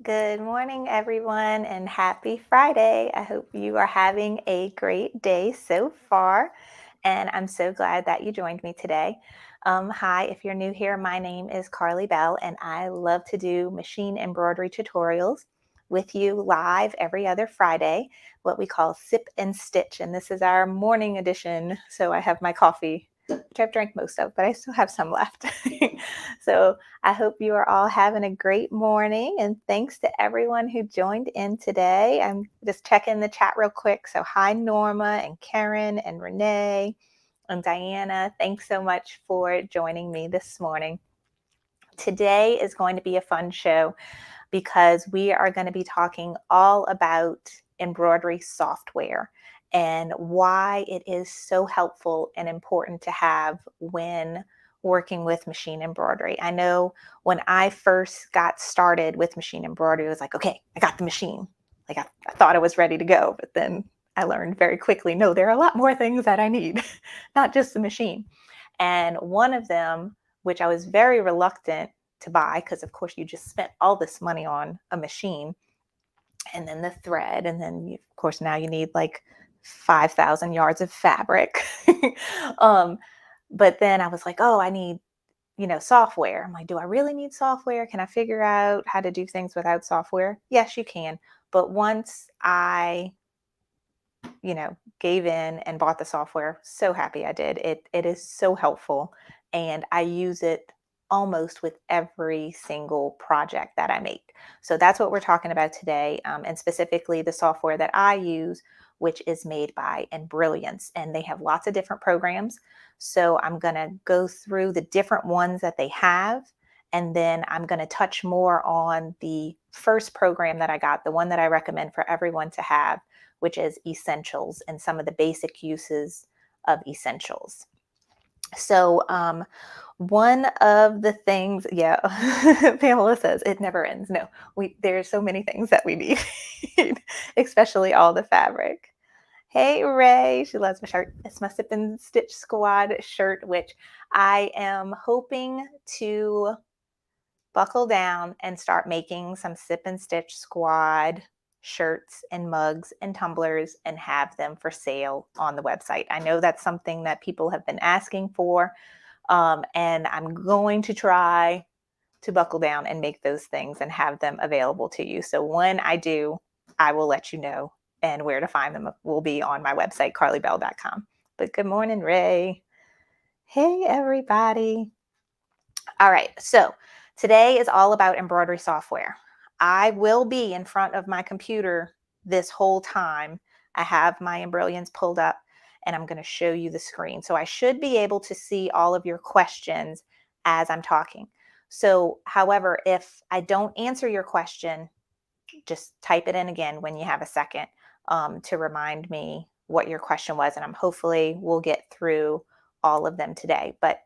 Good morning, everyone, and happy Friday. I hope you are having a great day so far, and I'm so glad that you joined me today. Hi, if you're new here, my name is Carly Bell, and I love to do machine embroidery tutorials with you live every other Friday, what we call Sip and Stitch. And this is our morning edition. So I have my coffee, which I've drank most of, but I still have some left. So I hope you are all having a great morning, and thanks to everyone who joined in today. I'm just checking the chat real quick. So hi Norma and Karen and Renee and Diana. Thanks so much for joining me this morning. Today is going to be a fun show because we are going to be talking all about embroidery software and why it is so helpful and important to have when working with machine embroidery. I know when I first got started with machine embroidery, it was like, okay, I got the machine. Like I thought I was ready to go, but then I learned very quickly, no, there are a lot more things that I need, not just the machine. And one of them, which I was very reluctant to buy, because of course you just spent all this money on a machine and then the thread, and then of course now you need like 5,000 yards of fabric. um, but then I was like, oh, I need software. I'm like, do I really need software? Can I figure out how to do things without software? Yes, you can. But once I gave in and bought the software, so happy I did. It is so helpful, and I use it almost with every single project that I make. So that's what we're talking about today, and specifically the software that I use, which is made by Embrilliance, and they have lots of different programs. So I'm going to go through the different ones that they have, and then I'm going to touch more on the first program that I got, the one that I recommend for everyone to have, which is Essentials, and some of the basic uses of Essentials. So one of the things, yeah, Pamela says it never ends. No, there's so many things that we need, especially all the fabric. Hey Ray, she loves my shirt. This must have been Stitch Squad shirt, which I am hoping to buckle down and start making some Sip and Stitch Squad shirts and mugs and tumblers and have them for sale on the website. I know that's something that people have been asking for, and I'm going to try to buckle down and make those things and have them available to you. So when I do, I will let you know, and where to find them will be on my website, carlybell.com. But good morning, Ray. Hey, everybody. All right, so today is all about embroidery software. I will be in front of my computer this whole time. I have my Embrilliance pulled up, and I'm going to show you the screen. So I should be able to see all of your questions as I'm talking. So, however, if I don't answer your question, just type it in again when you have a second, to remind me what your question was, and I'm hopefully we'll get through all of them today. But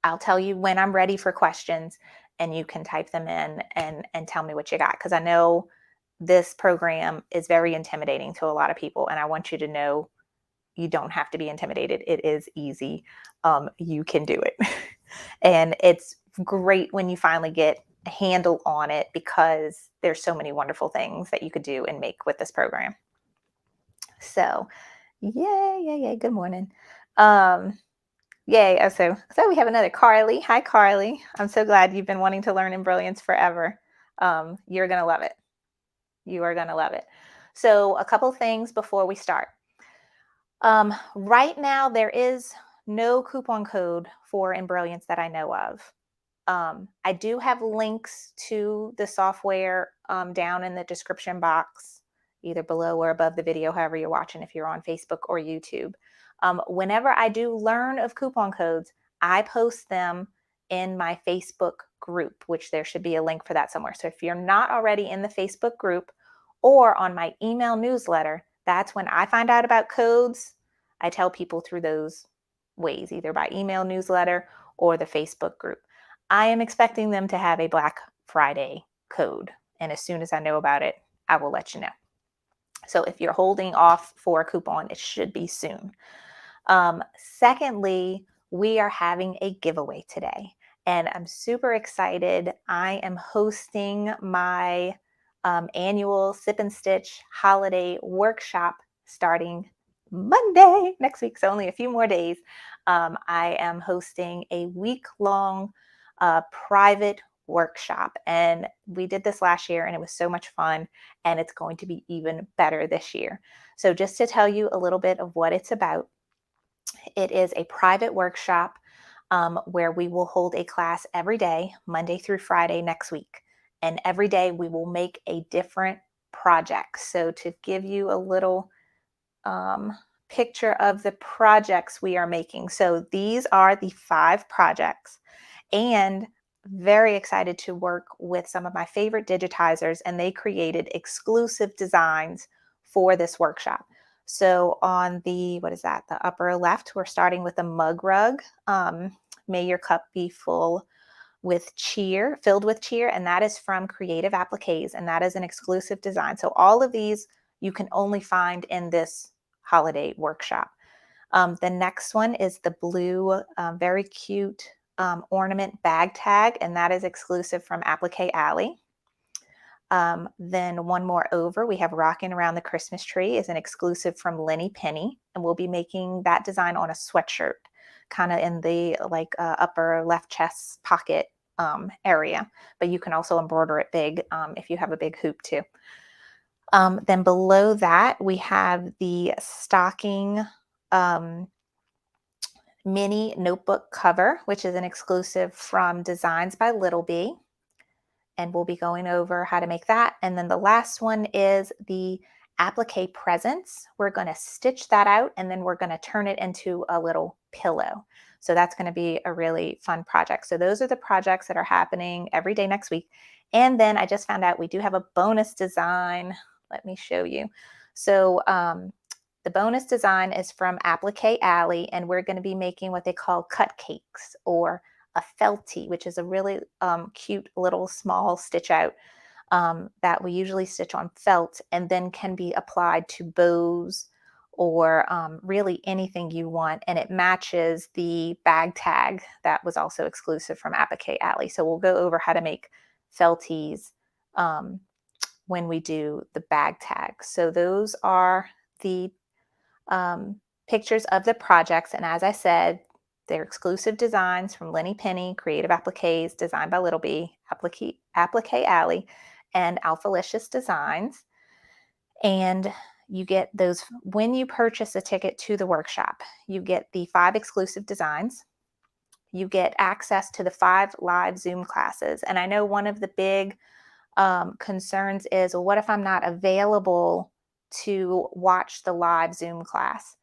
I'll tell you when I'm ready for questions, and you can type them in and tell me what you got, because I know this program is very intimidating to a lot of people, and I want you to know you don't have to be intimidated. It is easy. You can do it. And it's great when you finally get a handle on it, because there's so many wonderful things that you could do and make with this program. So yay, yay, yay. Good morning. Yay. So we have another Carly. Hi, Carly. I'm so glad you've been wanting to learn Embrilliance forever. You're going to love it. You are going to love it. So a couple things before we start. Right now, there is no coupon code for Embrilliance that I know of. I do have links to the software down in the description box, either below or above the video, however you're watching, if you're on Facebook or YouTube. Whenever I do learn of coupon codes, I post them in my Facebook group, which there should be a link for that somewhere. So if you're not already in the Facebook group or on my email newsletter, that's when I find out about codes. I tell people through those ways, either by email newsletter or the Facebook group. I am expecting them to have a Black Friday code, and as soon as I know about it, I will let you know. So if you're holding off for a coupon, it should be soon. Secondly, we are having a giveaway today, and I'm super excited. I am hosting my annual Sip and Stitch holiday workshop starting Monday next week, so only a few more days. I am hosting a week-long private workshop, and we did this last year and it was so much fun, and it's going to be even better this year. So just to tell you a little bit of what it's about, it is a private workshop where we will hold a class every day, Monday through Friday next week. And every day we will make a different project. So, to give you a little picture of the projects we are making. So, these are the 5 projects, and very excited to work with some of my favorite digitizers, and they created exclusive designs for this workshop. So on the, what is that, the upper left, we're starting with a mug rug. May your cup be filled with cheer, and that is from Creative Appliques, and that is an exclusive design. So all of these you can only find in this holiday workshop. The next one is the blue, very cute ornament bag tag, and that is exclusive from Applique Alley. Then one more over, we have Rocking Around the Christmas Tree is an exclusive from Lenny Penny, and we'll be making that design on a sweatshirt, kind of in the upper left chest pocket area, but you can also embroider it big if you have a big hoop too. Then below that, we have the stocking mini notebook cover, which is an exclusive from Designs by Little Bee. And we'll be going over how to make that. And then the last one is the applique presents. We're going to stitch that out, and then we're going to turn it into a little pillow. So that's going to be a really fun project. So those are the projects that are happening every day next week. And then I just found out we do have a bonus design. Let me show you. So the bonus design is from Applique Alley, and we're going to be making what they call cupcakes, or a felty, which is a really cute little small stitch out that we usually stitch on felt and then can be applied to bows or really anything you want. And it matches the bag tag that was also exclusive from Applique Alley. So we'll go over how to make felties when we do the bag tags. So those are the pictures of the projects. And as I said, they're exclusive designs from Lenny Penny, Creative Appliques, Designed by Little Bee, Applique Alley, and Alphalicious Designs. And you get those when you purchase a ticket to the workshop. You get the 5 exclusive designs. You get access to the 5 live Zoom classes. And I know one of the big concerns is, well, what if I'm not available to watch the live Zoom class?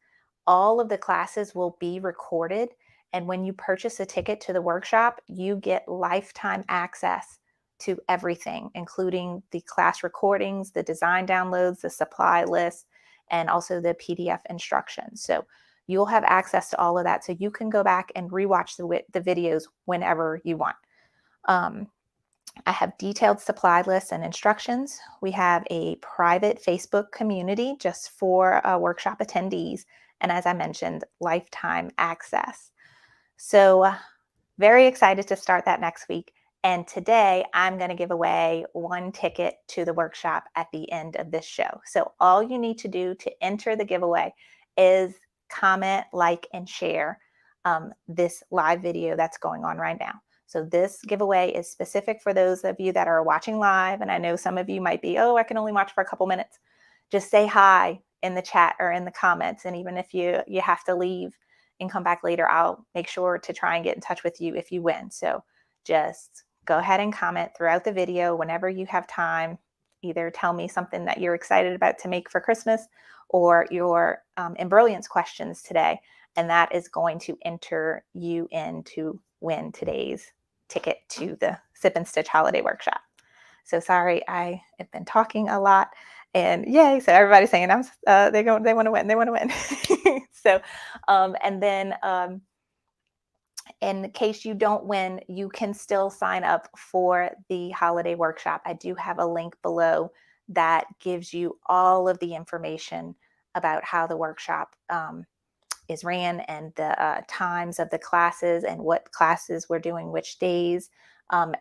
All of the classes will be recorded, and when you purchase a ticket to the workshop, you get lifetime access to everything, including the class recordings, the design downloads, the supply list, and also the PDF instructions. So you'll have access to all of that, so you can go back and rewatch the videos whenever you want. I have detailed supply lists and instructions. We have a private Facebook community just for workshop attendees. And as I mentioned, lifetime access. So very excited to start that next week. And today I'm going to give away 1 ticket to the workshop at the end of this show. So all you need to do to enter the giveaway is comment, like, and share this live video that's going on right now. So this giveaway is specific for those of you that are watching live. And I know some of you might be, oh, I can only watch for a couple minutes. Just say hi in the chat or in the comments. And even if you have to leave and come back later, I'll make sure to try and get in touch with you if you win. So just go ahead and comment throughout the video whenever you have time. Either tell me something that you're excited about to make for Christmas, or your Embrilliance questions today. And that is going to enter you in to win today's ticket to the Sip and Stitch Holiday Workshop. So sorry, I have been talking a lot, and yay! So everybody's saying they want to win, they want to win. So, and then in case you don't win, you can still sign up for the holiday workshop. I do have a link below that gives you all of the information about how the workshop is ran and the times of the classes and what classes we're doing which days.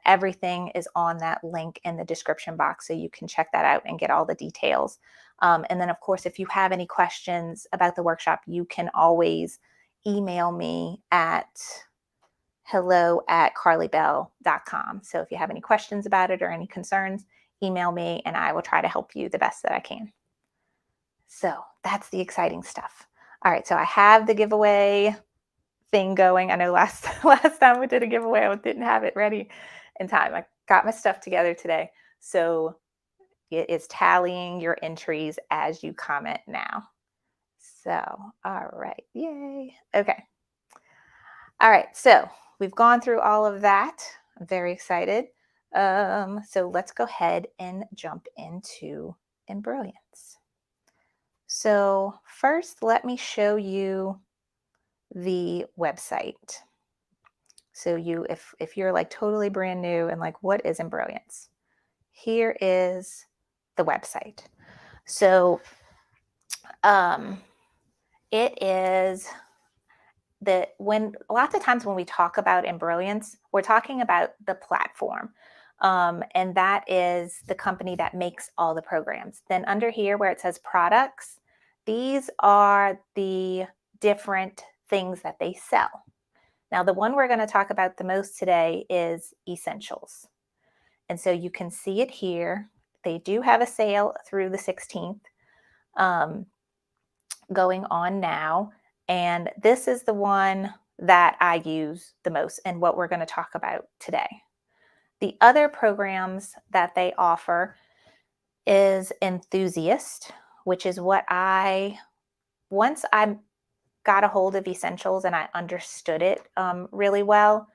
Everything is on that link in the description box, so you can check that out and get all the details. And then, of course, if you have any questions about the workshop, you can always email me at hello@carlybell.com. So if you have any questions about it or any concerns, email me and I will try to help you the best that I can. So that's the exciting stuff. All right, so I have the giveaway thing going. I know last last time we did a giveaway, I didn't have it ready in time. I got my stuff together today. So it is tallying your entries as you comment now. So, all right, yay. Okay. All right, so we've gone through all of that. I'm very excited. So let's go ahead and jump into Embrilliance. So first, let me show you the website. So if you're like totally brand new and like, what is Embrilliance? Here is the website. So it is when lots of times when we talk about Embrilliance, we're talking about the platform. And that is the company that makes all the programs. Then under here where it says products, these are the different things that they sell. Now, the one we're going to talk about the most today is Essentials. And so you can see it here. They do have a sale through the 16th going on now. And this is the one that I use the most and what we're going to talk about today. The other programs that they offer is Enthusiast, which is what once I got a hold of Essentials and I understood it really well,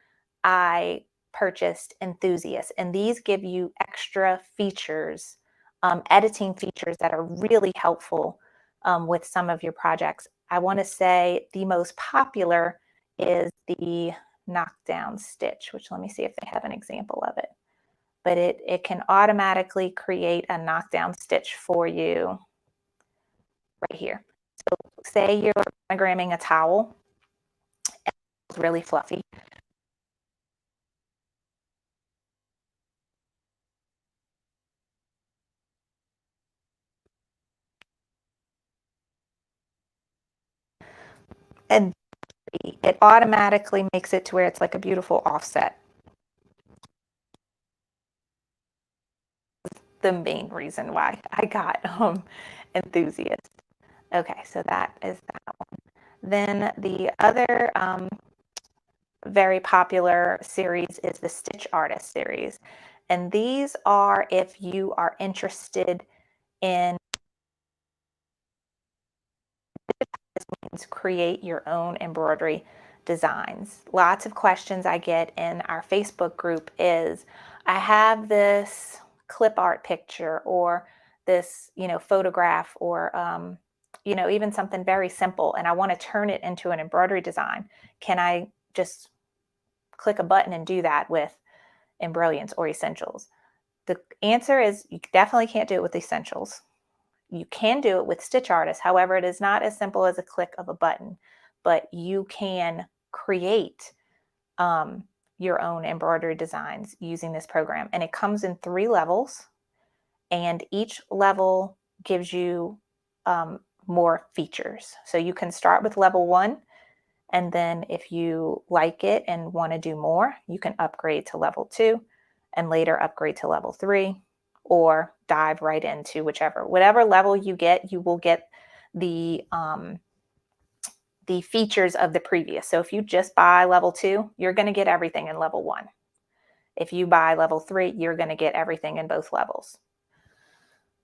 I purchased Enthusiast. And these give you extra features, editing features that are really helpful with some of your projects. I want to say the most popular is the knockdown stitch, which let me see if they have an example of it. But it can automatically create a knockdown stitch for you right here. So say you're monogramming a towel, and it's really fluffy. And it automatically makes it to where it's like a beautiful offset. The main reason why I got Enthusiast. Okay, so that is that one. Then the other very popular series is the Stitch Artist series. And these are if you are interested in create your own embroidery designs. Lots of questions I get in our Facebook group is, I have this clip art picture or this, photograph or, even something very simple, and I want to turn it into an embroidery design. Can I just click a button and do that with Embrilliance or Essentials? The answer is you definitely can't do it with Essentials. You can do it with Stitch Artist. However, it is not as simple as a click of a button, but you can create your own embroidery designs using this program. And it comes in 3 levels, and each level gives you more features. So you can start with level 1, and then if you like it and want to do more, you can upgrade to level 2 and later upgrade to level 3, or dive right into whatever level you get, you will get the features of the previous. So if you just buy level 2, you're going to get everything in level 1. If you buy level 3, you're going to get everything in both levels.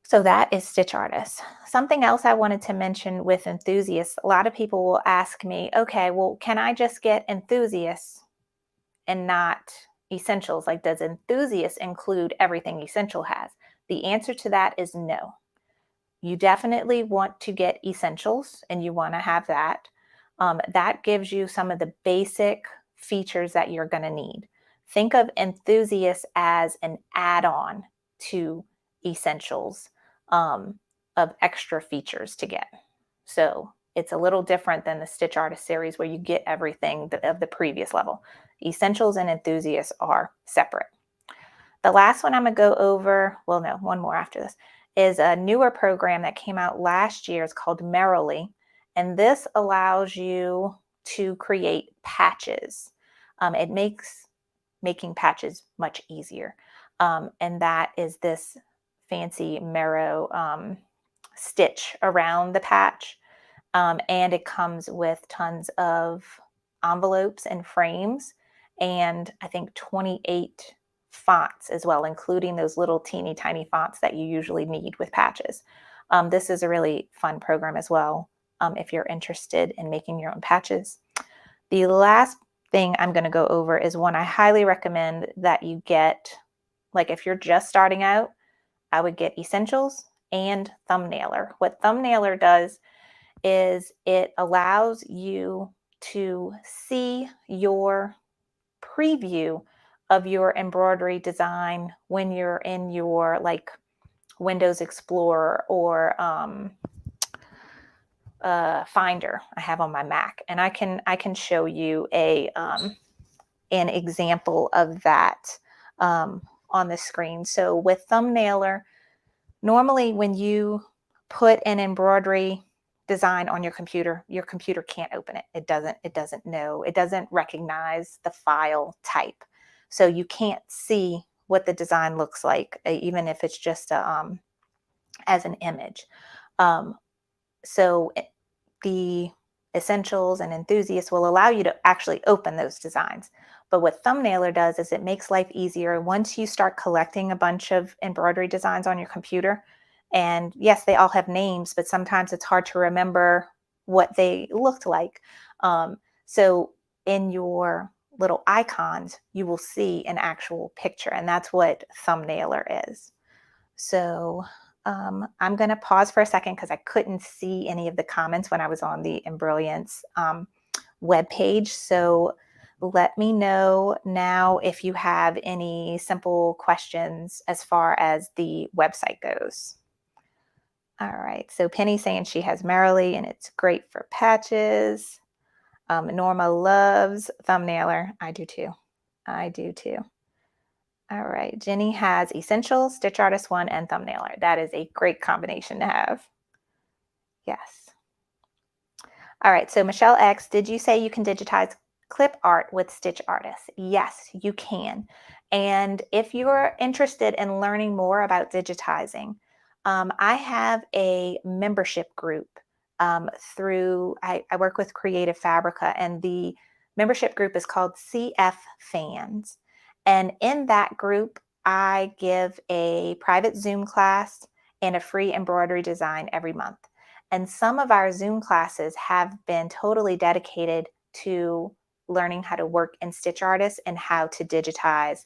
So that is Stitch Artist. Something else I wanted to mention with Enthusiasts, a lot of people will ask me, okay, well, can I just get Enthusiasts and not Essentials? Like, does Enthusiast include everything Essential has? The answer to that is no. You definitely want to get Essentials and you want to have that. That gives you some of the basic features that you're going to need. Think of Enthusiast as an add-on to Essentials of extra features to get. So It's a little different than the Stitch Artist series where you get everything of the previous level. Essentials and Enthusiasts are separate. The last one I'm going to go over, well, no, one more after this, is a newer program that came out last year. It's called Merrily, and this allows you to create patches. It makes making patches much easier. And that is this fancy Mero stitch around the patch. And it comes with tons of envelopes and frames, and I think 28 fonts as well, including those little teeny tiny fonts that you usually need with patches. This is a really fun program as well if you're interested in making your own patches. The last thing I'm going to go over is one I highly recommend that you get. Like if you're just starting out, I would get Essentials and Thumbnailer. What Thumbnailer does is it allows you to see your preview of your embroidery design when you're in your like Windows Explorer or Finder I have on my Mac, and I can show you an example of that on the screen. So with Thumbnailer, normally when you put an embroidery design on your computer can't open it. It doesn't know, it doesn't recognize the file type. So you can't see what the design looks like, even if it's just as an image. So the Essentials and Enthusiasts will allow you to actually open those designs. But what Thumbnailer does is it makes life easier once you start collecting a bunch of embroidery designs on your computer. And yes, they all have names, but sometimes it's hard to remember what they looked like. So in your little icons, you will see an actual picture, and that's what Thumbnailer is. So I'm going to pause for a second because I couldn't see any of the comments when I was on the Embrilliance webpage. So let me know now if you have any simple questions as far as the website goes. All right, so Penny's saying she has Merrily and it's great for patches. Norma loves Thumbnailer. I do too. I do too. All right, Jenny has Essentials, Stitch Artist 1, and Thumbnailer. That is a great combination to have. Yes. All right, so Michelle X, did you say you can digitize clip art with Stitch Artist? Yes, you can. And if you're interested in learning more about digitizing, I have a membership group through, I work with Creative Fabrica, and the membership group is called CF Fans. And in that group, I give a private Zoom class and a free embroidery design every month. And some of our Zoom classes have been totally dedicated to learning how to work in Stitch Artist and how to digitize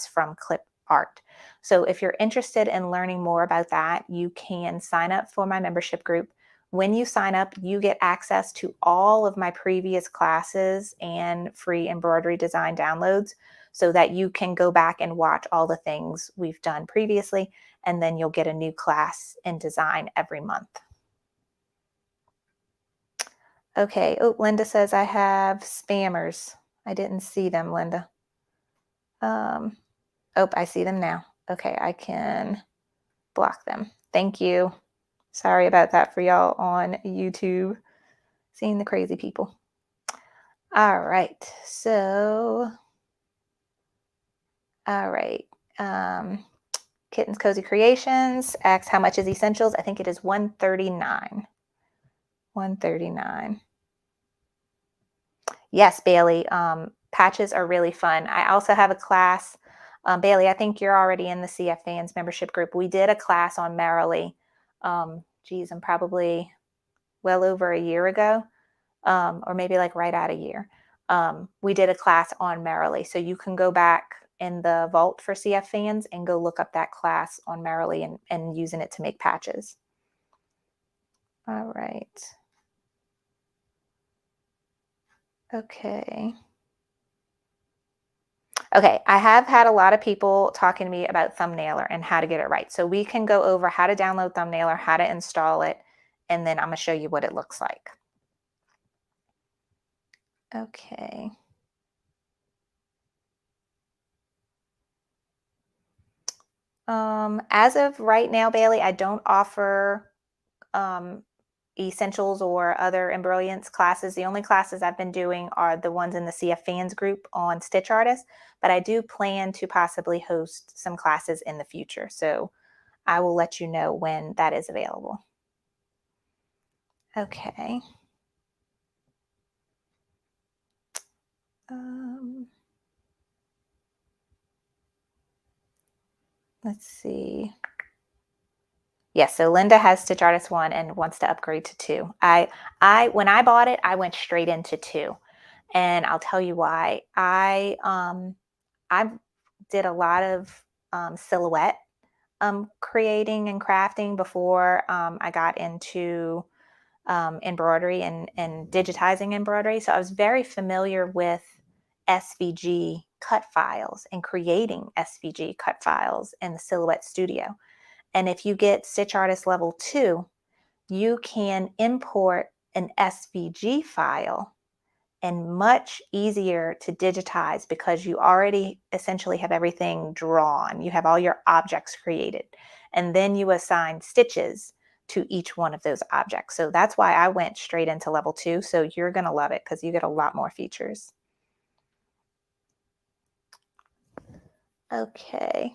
from clip art. So if you're interested in learning more about that, you can sign up for my membership group. When you sign up, you get access to all of my previous classes and free embroidery design downloads so that you can go back and watch all the things we've done previously, and then you'll get a new class in design every month. Okay, oh, Linda says I have spammers. I didn't see them, Linda. Oh, I see them now. Okay, I can block them. Thank you. Sorry about that for y'all on YouTube, seeing the crazy people. All right, so, all right. Kittens Cozy Creations asks, how much is Essentials? I think it is $139. $139. Yes, Bailey. Patches are really fun. I also have a class. Bailey, I think you're already in the CF Fans membership group. We did a class on Merrily. Geez, I'm probably well over a year ago, or maybe like right at a year. We did a class on Merrily. So you can go back in the vault for CF Fans and go look up that class on Merrily and using it to make patches. All right. Okay. Okay, I have had a lot of people talking to me about Thumbnailer and how to get it right. So we can go over how to download Thumbnailer, how to install it, and then I'm going to show you what it looks like. Okay. As of right now, Bailey, I don't offer um, essentials or other embrilliance classes. The only classes I've been doing are the ones in the CF Fans group on Stitch Artist, but I do plan to possibly host some classes in the future. So I will let you know when that is available. Okay. Let's see. Yes, so Linda has Stitch Artist 1 and wants to upgrade to 2. When I bought it, I went straight into 2. And I'll tell you why. I did a lot of silhouette creating and crafting before I got into embroidery and digitizing embroidery. So I was very familiar with SVG cut files and creating SVG cut files in the Silhouette Studio. And if you get Stitch Artist Level 2, you can import an SVG file and much easier to digitize because you already essentially have everything drawn. You have all your objects created, and then you assign stitches to each one of those objects. So that's why I went straight into level 2. So you're going to love it because you get a lot more features. Okay.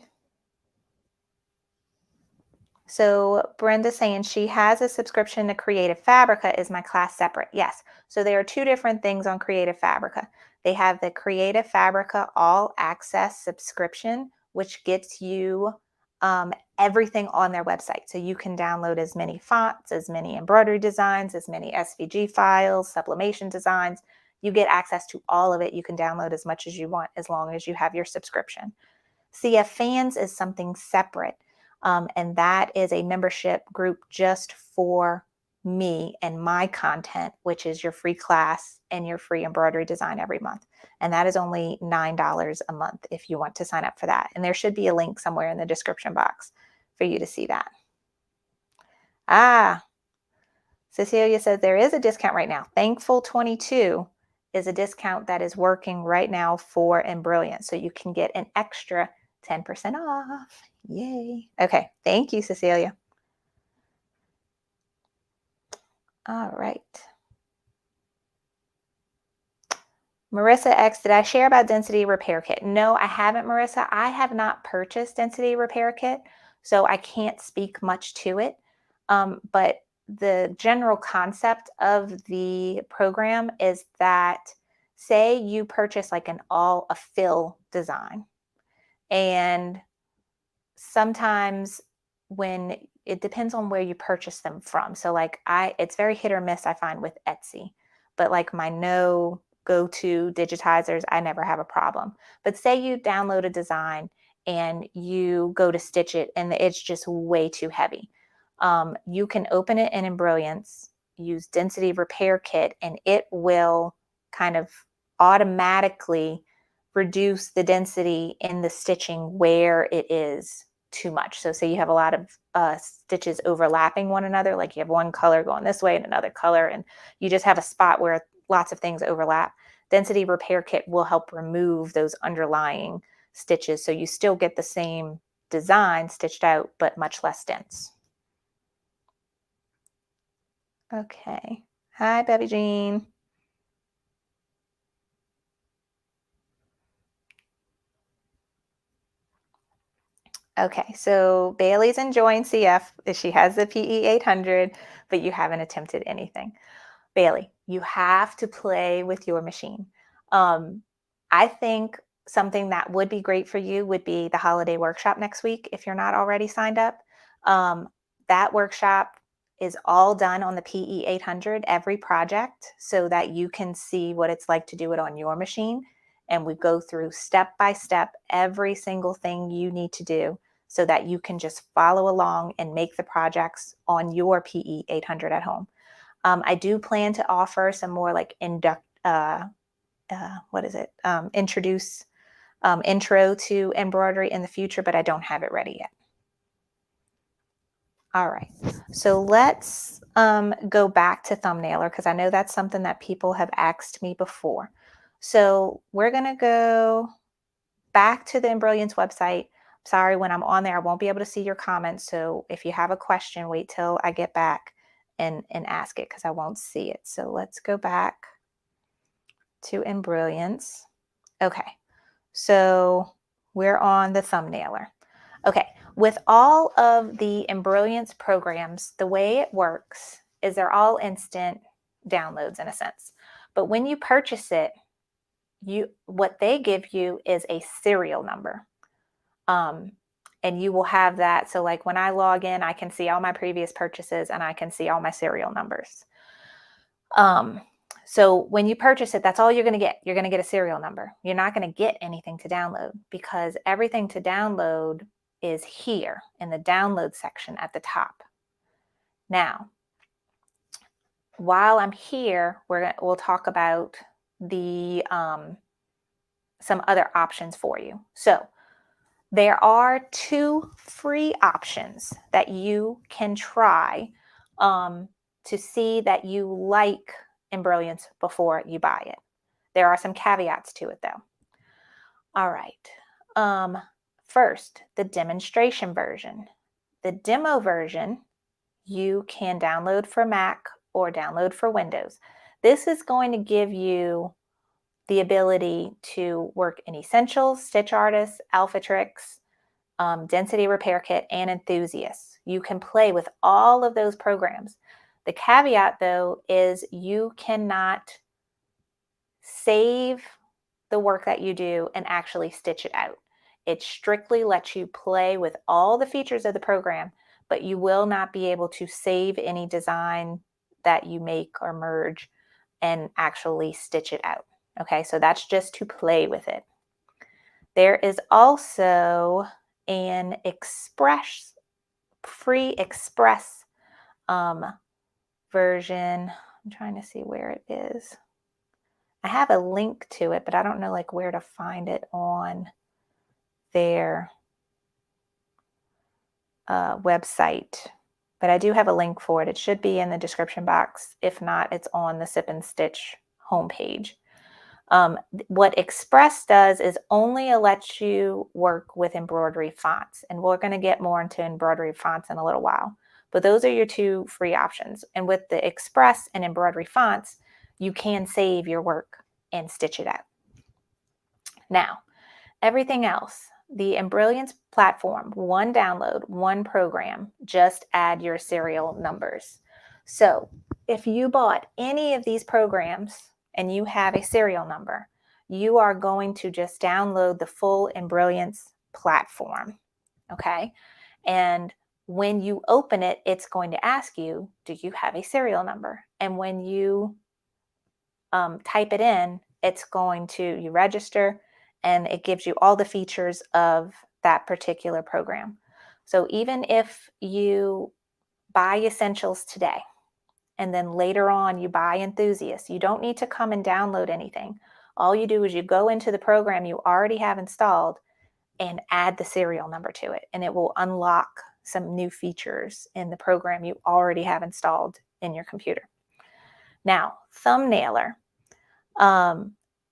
So Brenda's saying she has a subscription to Creative Fabrica. Is my class separate? Yes. So there are two different things on Creative Fabrica. They have the Creative Fabrica All Access subscription, which gets you everything on their website. So you can download as many fonts, as many embroidery designs, as many SVG files, sublimation designs. You get access to all of it. You can download as much as you want as long as you have your subscription. CF Fans is something separate. And that is a membership group just for me and my content, which is your free class and your free embroidery design every month. And that is only $9 a month if you want to sign up for that. And there should be a link somewhere in the description box for you to see that. Cecilia says there is a discount right now. Thankful 22 is a discount that is working right now for Embrilliant. So you can get an extra 10% off. Yay. Okay. Thank you, Cecilia. All right. Marissa X, did I share about Density Repair Kit? No, I haven't, Marissa. I have not purchased Density Repair Kit, so I can't speak much to it. But the general concept of the program is that, say you purchase like a fill design, and sometimes when it depends on where you purchase them from. So like it's very hit or miss, I find, with Etsy, but like my no go-to digitizers, I never have a problem. But say you download a design and you go to stitch it and it's just way too heavy. You can open it in Embrilliance, use Density Repair Kit, and it will kind of automatically reduce the density in the stitching where it is too much. So say you have a lot of stitches overlapping one another, like you have one color going this way and another color, and you just have a spot where lots of things overlap. Density Repair Kit will help remove those underlying stitches so you still get the same design stitched out, but much less dense. Okay. Hi, Bevy Jean. Okay, so Bailey's enjoying CF. She has the PE 800, but you haven't attempted anything. Bailey, you have to play with your machine. I think something that would be great for you would be the holiday workshop next week if you're not already signed up. That workshop is all done on the PE 800, every project, so that you can see what it's like to do it on your machine. And we go through step by step every single thing you need to do so that you can just follow along and make the projects on your PE 800 at home. I do plan to offer some more like introduce intro to embroidery in the future, but I don't have it ready yet. All right. So let's go back to Thumbnailer because I know that's something that people have asked me before. So we're going to go back to the Embrilliance website. Sorry, when I'm on there, I won't be able to see your comments. So if you have a question, wait till I get back and ask it because I won't see it. So let's go back to Embrilliance. Okay. So we're on the Thumbnailer. Okay, with all of the Embrilliance programs, the way it works is they're all instant downloads in a sense. But when you purchase it, what they give you is a serial number. And you will have that. So like when I log in, I can see all my previous purchases and I can see all my serial numbers. So when you purchase it, that's all you're going to get. You're going to get a serial number. You're not going to get anything to download because everything to download is here in the download section at the top. Now, while I'm here, we'll talk about the some other options for you. So there are 2 free options that you can try to see that you like Embrilliance before you buy it. There are some caveats to it though. All right. First, the demonstration version. The demo version you can download for Mac or download for Windows. This is going to give you the ability to work in Essentials, Stitch Artist, Alphatrix, Density Repair Kit, and Enthusiast. You can play with all of those programs. The caveat, though, is you cannot save the work that you do and actually stitch it out. It strictly lets you play with all the features of the program, but you will not be able to save any design that you make or merge and actually stitch it out. Okay, so that's just to play with it. There is also an free Express version. I'm trying to see where it is. I have a link to it, but I don't know like where to find it on their website. But I do have a link for it. It should be in the description box. If not, it's on the Sip and Stitch homepage. What Express does is only lets you work with embroidery fonts. And we're going to get more into embroidery fonts in a little while. But those are your 2 free options. And with the Express and embroidery fonts, you can save your work and stitch it out. Now, everything else, the Embrilliance platform, 1 download, 1 program, just add your serial numbers. So if you bought any of these programs and you have a serial number, you are going to just download the full Embrilliance platform, okay? And when you open it, it's going to ask you, do you have a serial number? And when you type it in, it's going to, you register, and it gives you all the features of that particular program. So even if you buy Essentials today, and then later on you buy Enthusiast, you don't need to come and download anything. All you do is you go into the program you already have installed and add the serial number to it, and it will unlock some new features in the program you already have installed in your computer. Now, Thumbnailer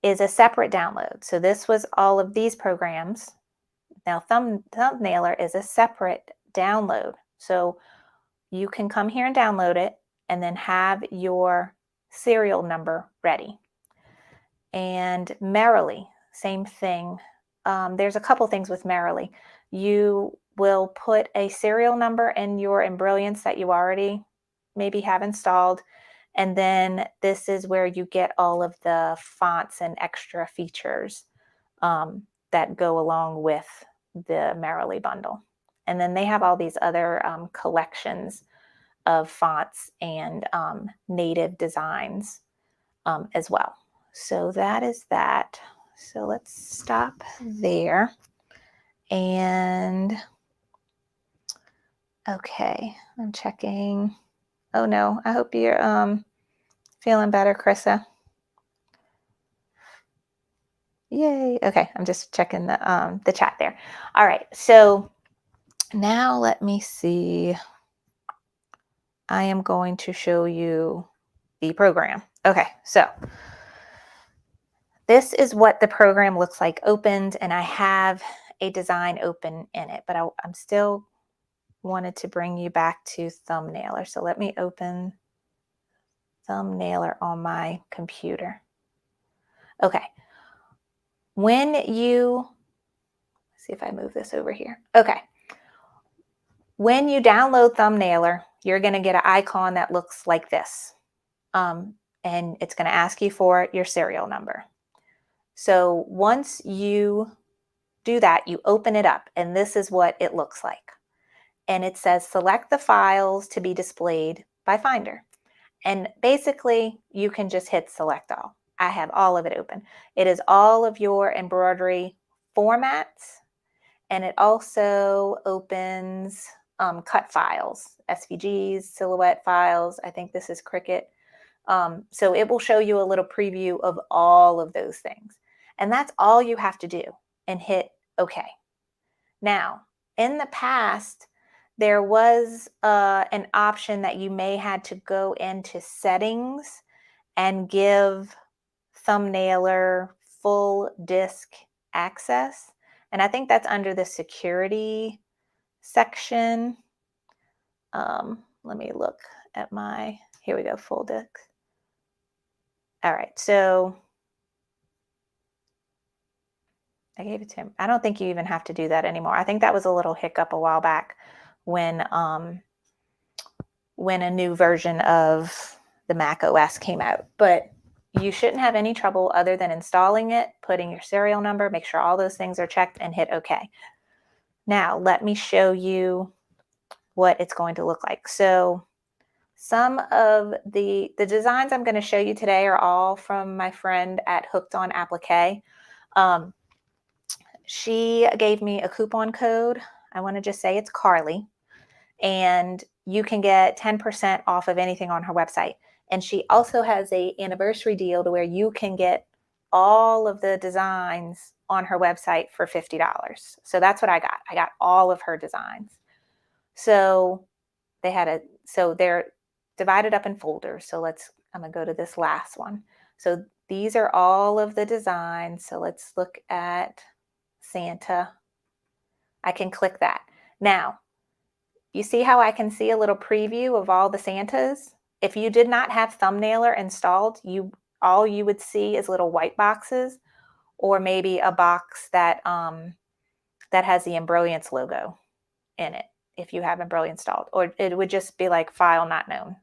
is a separate download. So this was all of these programs. Now, Thumbnailer is a separate download. So you can come here and download it and then have your serial number ready. And Merrily, same thing. There's a couple things with Merrily. You will put a serial number in your Embrilliance that you already maybe have installed. And then this is where you get all of the fonts and extra features that go along with the Merrily bundle. And then they have all these other collections of fonts and native designs as well. So that is that. So let's stop there. And okay, I'm checking. Oh no, I hope you're feeling better, Krissa. Yay. Okay, I'm just checking the chat there. All right, so now let me see. I am going to show you the program. Okay, so this is what the program looks like opened, and I have a design open in it, but I'm still wanted to bring you back to Thumbnailer. So let me open Thumbnailer on my computer. Okay. When you, see if I move this over here. Okay. When you download Thumbnailer, you're going to get an icon that looks like this. And it's going to ask you for your serial number. So once you do that, you open it up, and this is what it looks like. And it says select the files to be displayed by Finder. And basically, you can just hit select all. I have all of it open. It is all of your embroidery formats, and it also opens cut files, SVGs, silhouette files. I think this is Cricut. So it will show you a little preview of all of those things. And that's all you have to do, and hit OK. Now, in the past, there was an option that you may had to go into settings and give Thumbnailer full disk access. And I think that's under the security section. Let me look at my, here we go, full disk. All right, so I gave it to him. I don't think you even have to do that anymore. I think that was a little hiccup a while back when a new version of the Mac OS came out. But you shouldn't have any trouble other than installing it, putting your serial number, make sure all those things are checked, and hit OK. Now, let me show you what it's going to look like. So some of the designs I'm going to show you today are all from my friend at Hooked on Applique. She gave me a coupon code. I want to just say it's Carly. And you can get 10% off of anything on her website. And she also has an anniversary deal to where you can get all of the designs on her website for $50. So that's what I got. I got all of her designs. So they're divided up in folders. So I'm gonna go to this last one. So these are all of the designs. So let's look at Santa. I can click that. Now, you see how I can see a little preview of all the Santas? If you did not have Thumbnailer installed, all you would see is little white boxes, or maybe a box that has the Embrilliance logo in it if you have Embrilliance installed, or it would just be like file not known,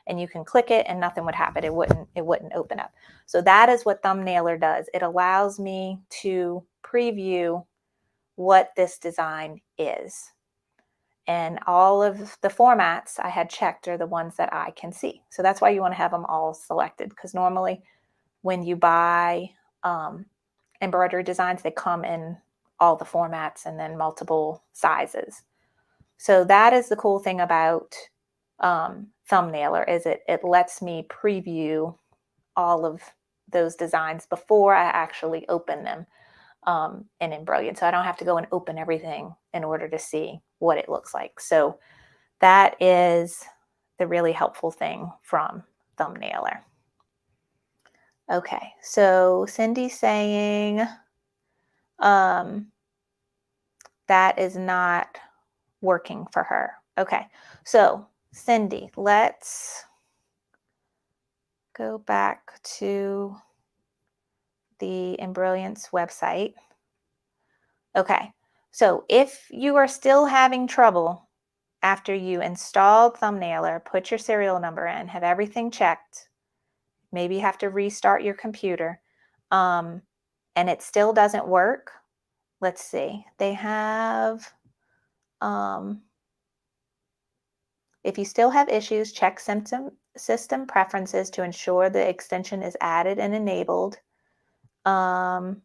and you can click it and nothing would happen. It wouldn't open up. So that is what Thumbnailer does. It allows me to preview what this design is. And all of the formats I had checked are the ones that I can see. So that's why you want to have them all selected, because normally when you buy embroidery designs, they come in all the formats and then multiple sizes. So that is the cool thing about Thumbnailer, is it lets me preview all of those designs before I actually open them in Embrilliance. So I don't have to go and open everything in order to see what it looks like. So that is the really helpful thing from Thumbnailer. Okay, so Cindy's saying that is not working for her. Okay, so Cindy, let's go back to the Embrilliance website. Okay, so if you are still having trouble after you installed Thumbnailer, put your serial number in, have everything checked, maybe you have to restart your computer, and it still doesn't work, let's see. They have, if you still have issues, check system preferences to ensure the extension is added and enabled. And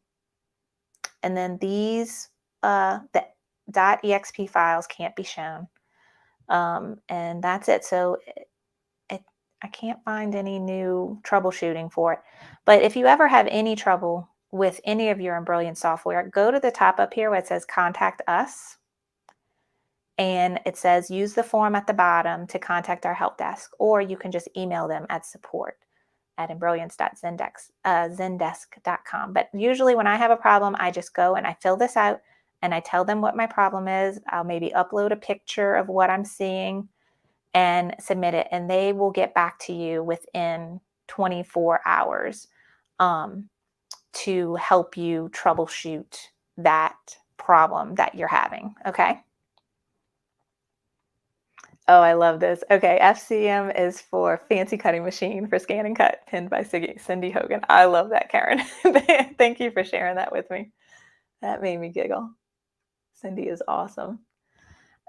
then these, the .exp files can't be shown. And that's it. So I can't find any new troubleshooting for it. But if you ever have any trouble with any of your Embrilliance software, go to the top up here where it says Contact Us. and it says use the form at the bottom to contact our help desk, or you can just email them at support@embrilliance.zendesk.com. But usually when I have a problem, I just go and I fill this out and I tell them what my problem is. I'll maybe upload a picture of what I'm seeing and submit it, and they will get back to you within 24 hours to help you troubleshoot that problem that you're having. Okay. Oh, I love this. Okay, FCM is for Fancy Cutting Machine for Scan and Cut, pinned by Cindy Hogan. I love that, Karen. Thank you for sharing that with me. That made me giggle. Cindy is awesome.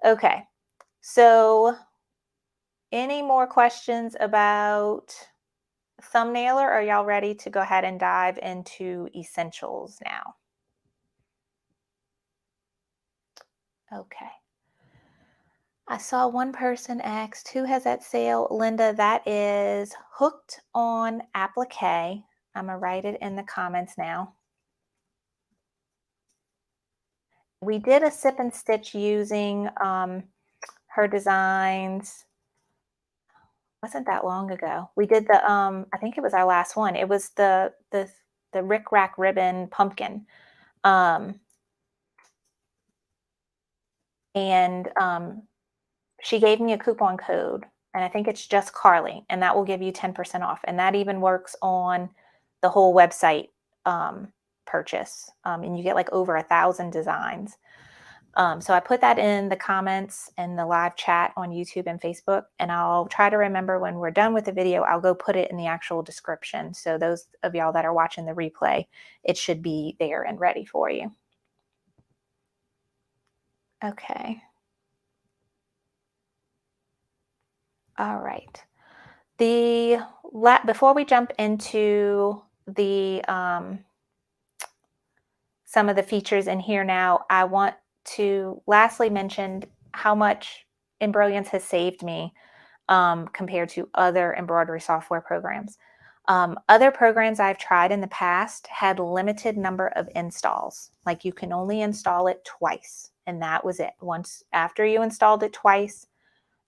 Okay, so any more questions about Thumbnailer? Or are y'all ready to go ahead and dive into essentials now? Okay. I saw one person asked, who has that sale? Linda, that is Hooked on Applique. I'm going to write it in the comments now. We did a sip and stitch using her designs. Wasn't that long ago. We did the I think it was our last one. It was the Rick Rack ribbon pumpkin. And she gave me a coupon code, and I think it's just Carly, and that will give you 10% off. And that even works on the whole website purchase. And you get like over 1,000 designs. So I put that in the comments and the live chat on YouTube and Facebook, and I'll try to remember when we're done with the video, I'll go put it in the actual description. So those of y'all that are watching the replay, it should be there and ready for you. Okay. All right. Before we jump into the some of the features in here now, I want to lastly mention how much Embrilliance has saved me compared to other embroidery software programs. Other programs I've tried in the past had limited number of installs. Like you can only install it twice, and that was it. Once after you installed it twice,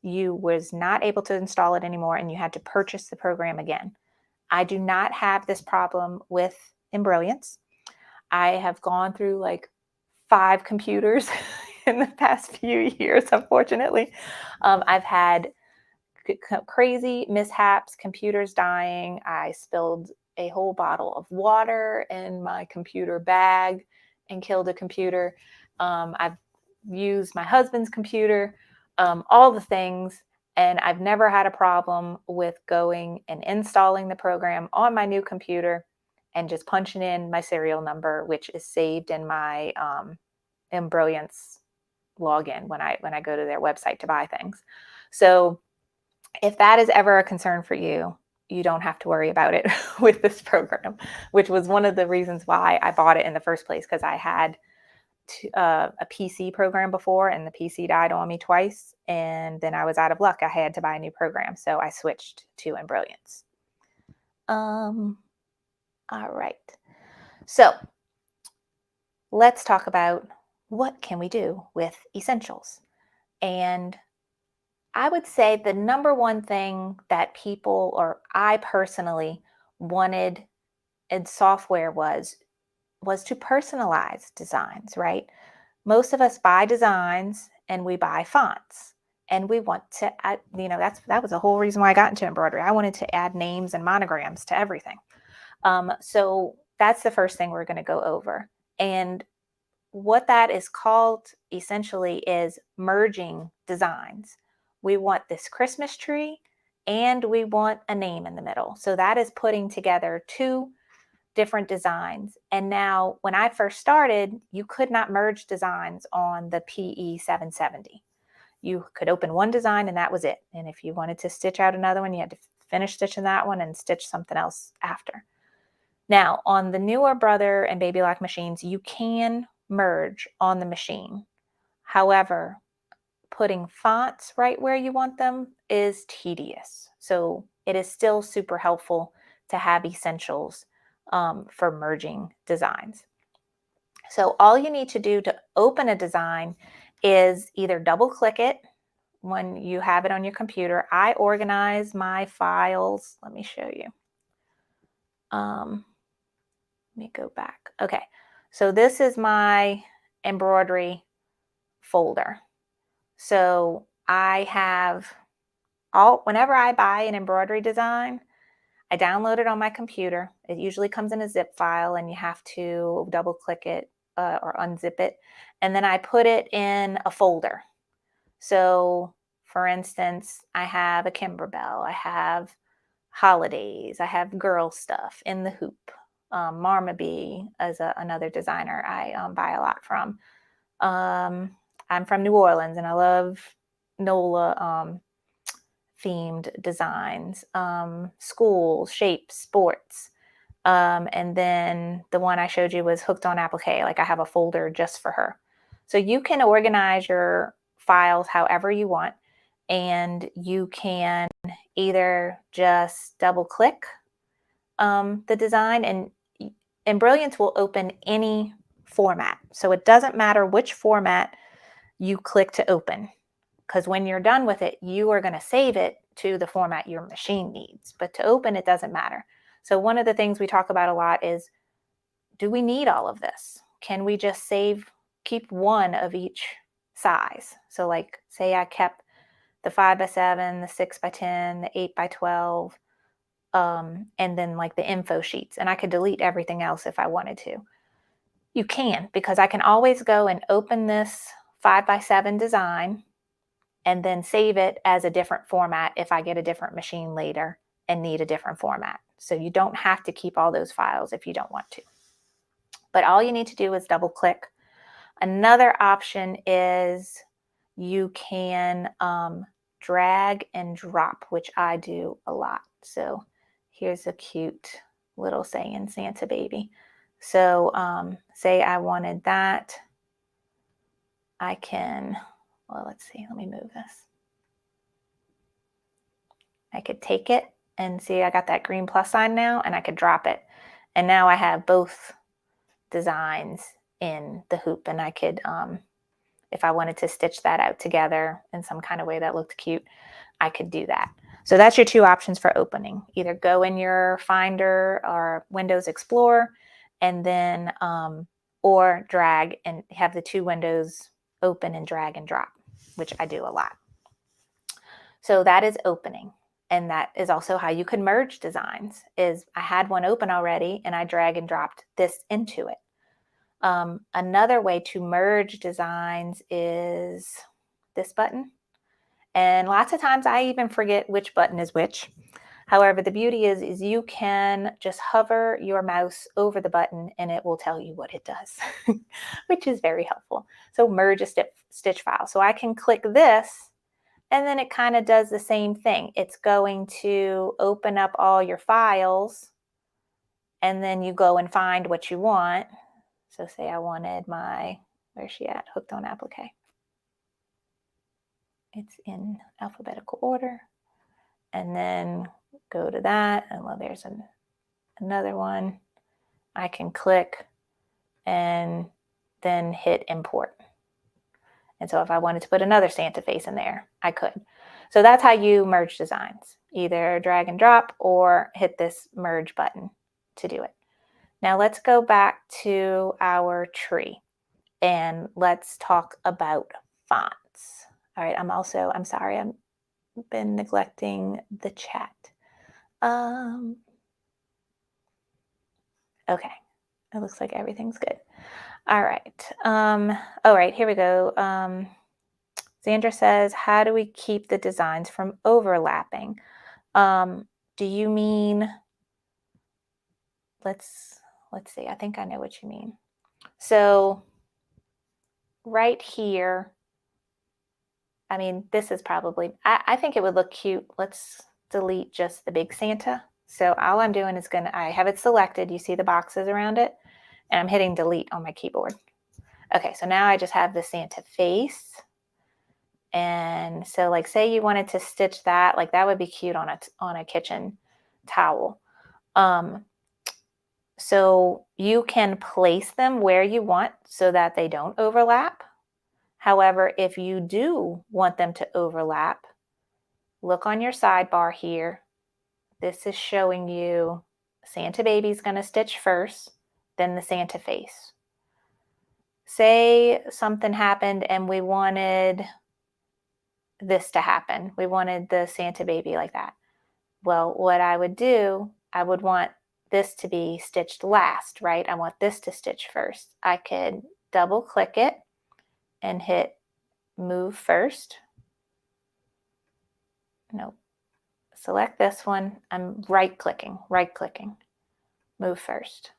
you was not able to install it anymore, and you had to purchase the program again. I do not have this problem with Embrilliance. I have gone through like 5 computers in the past few years, unfortunately. I've had crazy mishaps, computers dying. I spilled a whole bottle of water in my computer bag and killed a computer. I've used my husband's computer, all the things, and I've never had a problem with going and installing the program on my new computer and just punching in my serial number, which is saved in my Embrilliance login when I go to their website to buy things. So if that is ever a concern for you, you don't have to worry about it with this program, which was one of the reasons why I bought it in the first place, because I had a PC program before, and the PC died on me twice, and then I was out of luck. I had to buy a new program, so I switched to Embrilliance. All right. So let's talk about what can we do with essentials. And I would say the number one thing that people, or I personally, wanted in software was to personalize designs, right? Most of us buy designs and we buy fonts, and we want to add, that was the whole reason why I got into embroidery. I wanted to add names and monograms to everything. So that's the first thing we're going to go over. And what that is called essentially is merging designs. We want this Christmas tree and we want a name in the middle. So that is putting together 2 different designs. And now when I first started, you could not merge designs on the PE 770. You could open one design and that was it. And if you wanted to stitch out another one, you had to finish stitching that one and stitch something else after. Now, on the newer Brother and Baby Lock machines, you can merge on the machine. However, putting fonts right where you want them is tedious. So it is still super helpful to have essentials for merging designs. So all you need to do to open a design is either double click it when you have it on your computer. I organize my files. Let me show you. Let me go back. Okay, so this is my embroidery folder. So I have whenever I buy an embroidery design, I download it on my computer. It usually comes in a zip file and you have to double click it or unzip it. And then I put it in a folder. So for instance, I have a Kimberbell, I have holidays, I have girl stuff in the hoop. Marma B is another designer I buy a lot from. I'm from New Orleans and I love NOLA themed designs, schools, shapes, sports. And then the one I showed you was Hooked on Applique. Like I have a folder just for her. So you can organize your files however you want. And you can either just double click the design and Brilliance will open any format. So it doesn't matter which format you click to open, because when you're done with it, you are going to save it to the format your machine needs. But to open, it doesn't matter. So one of the things we talk about a lot is, do we need all of this? Can we just keep one of each size? So like say I kept the 5x7, the 6x10, the 8x12, and then like the info sheets, and I could delete everything else if I wanted to. You can, because I can always go and open this 5x7 design and then save it as a different format if I get a different machine later and need a different format. So you don't have to keep all those files if you don't want to. But all you need to do is double click. Another option is you can drag and drop, which I do a lot. So here's a cute little saying Santa baby. So say I wanted that. I can, well, let's see, let me move this. I could take it and see I got that green plus sign now, and I could drop it. And now I have both designs in the hoop, and I could, if I wanted to stitch that out together in some kind of way that looked cute, I could do that. So that's your two options for opening. Either go in your Finder or Windows Explorer and then, or drag and have the two windows open and drag and drop, which I do a lot. So that is opening. And that is also how you can merge designs. Is I had one open already and I drag and dropped this into it. Another way to merge designs is this button. And lots of times I even forget which button is which. However, the beauty is you can just hover your mouse over the button and it will tell you what it does, which is very helpful. So merge a stitch file. So I can click this and then it kind of does the same thing. It's going to open up all your files and then you go and find what you want. So say I wanted my, where's she at? Hooked on Applique. It's in alphabetical order. And then go to that. And well, there's another one. I can click and then hit import. And so if I wanted to put another Santa face in there, I could. So that's how you merge designs. Either drag and drop or hit this merge button to do it. Now let's go back to our tree and let's talk about fonts. All right, I'm sorry, I've been neglecting the chat. Okay, it looks like everything's good. All right. All right, here we go. Xandra says, how do we keep the designs from overlapping? Do you mean, let's see, I think I know what you mean. So right here, I mean, this is probably, I think it would look cute. Let's delete just the big Santa. So all I'm doing is I have it selected. You see the boxes around it, and I'm hitting delete on my keyboard. Okay, so now I just have the Santa face. And so like say you wanted to stitch that, like that would be cute on a kitchen towel. So you can place them where you want so that they don't overlap. However, if you do want them to overlap, look on your sidebar here. This is showing you Santa baby's going to stitch first, then the Santa face. Say something happened and we wanted this to happen. We wanted the Santa baby like that. Well, what I would do, I would want this to be stitched last, right? I want this to stitch first. I could double click it and hit move first. Nope. Select this one. I'm right clicking, move first.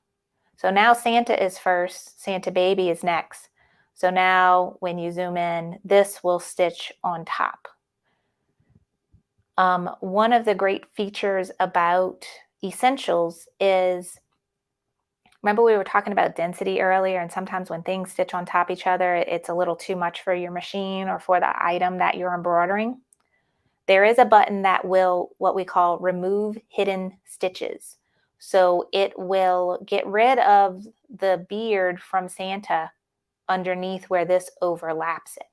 So now Santa is first, Santa baby is next. So now when you zoom in, this will stitch on top. One of the great features about Essentials is, remember we were talking about density earlier, and sometimes when things stitch on top of each other, it's a little too much for your machine or for the item that you're embroidering. There is a button that will, what we call, remove hidden stitches. So it will get rid of the beard from Santa underneath where this overlaps it.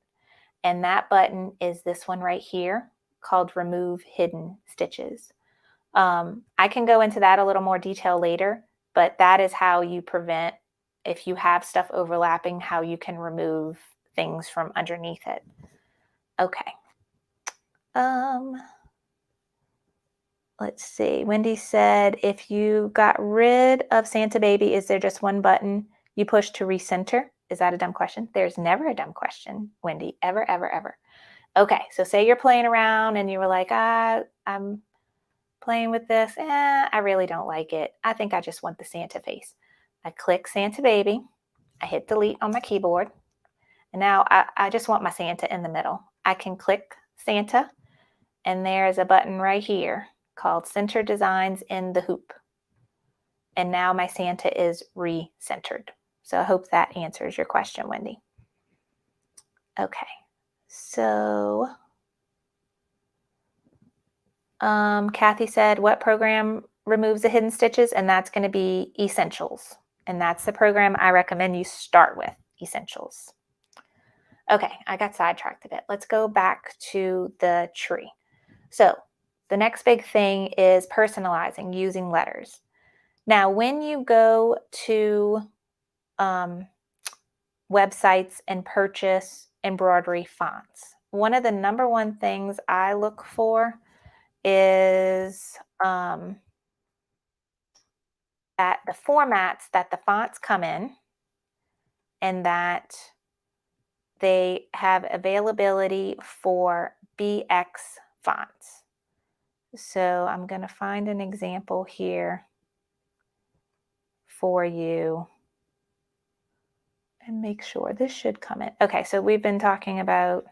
And that button is this one right here called remove hidden stitches. I can go into that a little more detail later, but that is how you prevent, if you have stuff overlapping, how you can remove things from underneath it. Okay. Let's see. Wendy said, if you got rid of Santa baby, is there just one button you push to recenter? Is that a dumb question? There's never a dumb question, Wendy. Ever, ever, ever. Okay, so say you're playing around and you were like, I'm playing with this. I really don't like it. I think I just want the Santa face. I click Santa baby. I hit delete on my keyboard. And now I just want my Santa in the middle. I can click Santa, and there's a button right here called Center Designs in the Hoop. And now my Santa is re-centered. So I hope that answers your question, Wendy. Okay, so Kathy said, what program removes the hidden stitches? And that's going to be Essentials. And that's the program I recommend you start with, Essentials. Okay, I got sidetracked a bit. Let's go back to the tree. So the next big thing is personalizing using letters. Now, when you go to websites and purchase embroidery fonts, one of the number one things I look for is that the formats that the fonts come in, and that they have availability for BX fonts. So I'm going to find an example here for you and make sure this should come in. Okay, so we've been talking about,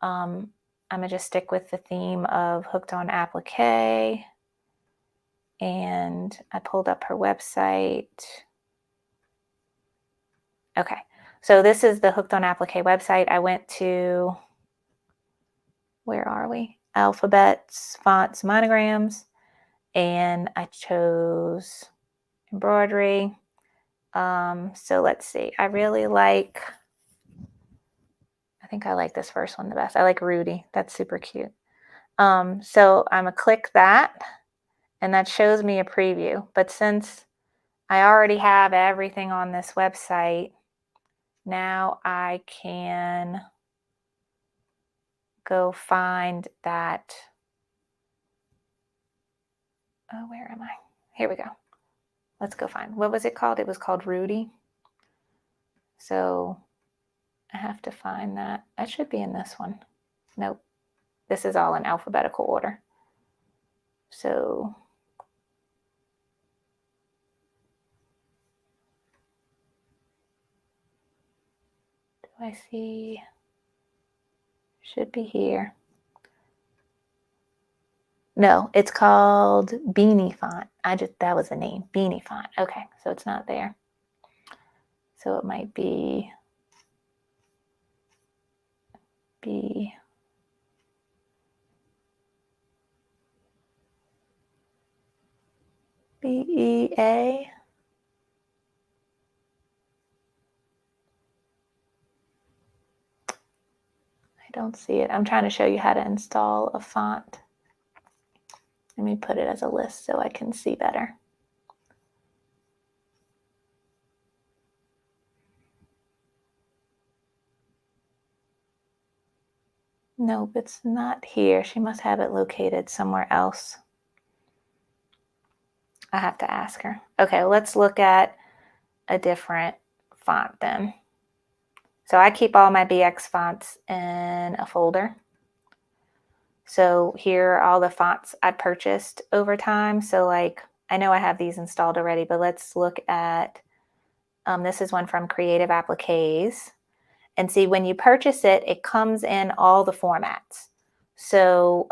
I'm going to just stick with the theme of Hooked on Applique. And I pulled up her website. Okay, so this is the Hooked on Applique website. I went to, where are we? Alphabets, fonts, monograms, and I chose embroidery. So let's see. I really like, I think I like this first one the best. I like Rudy. That's super cute. So I'm gonna click that, and that shows me a preview. But since I already have everything on this website, now I can go find that. Oh, where am I? Here we go. Let's go find, what was it called? It was called Rudy. So I have to find that. That should be in this one. Nope. This is all in alphabetical order. So do I see? Should be here. No, it's called Beanie Font. That was the name, Beanie Font. Okay, so it's not there. So it might be B. BEA. don't see it. I'm trying to show you how to install a font. Let me put it as a list so I can see better. Nope, it's not here. She must have it located somewhere else. I have to ask her. Okay, let's look at a different font then. So I keep all my BX fonts in a folder. So here are all the fonts I purchased over time. So like, I know I have these installed already, but let's look at, this is one from Creative Appliques. And see, when you purchase it, it comes in all the formats. So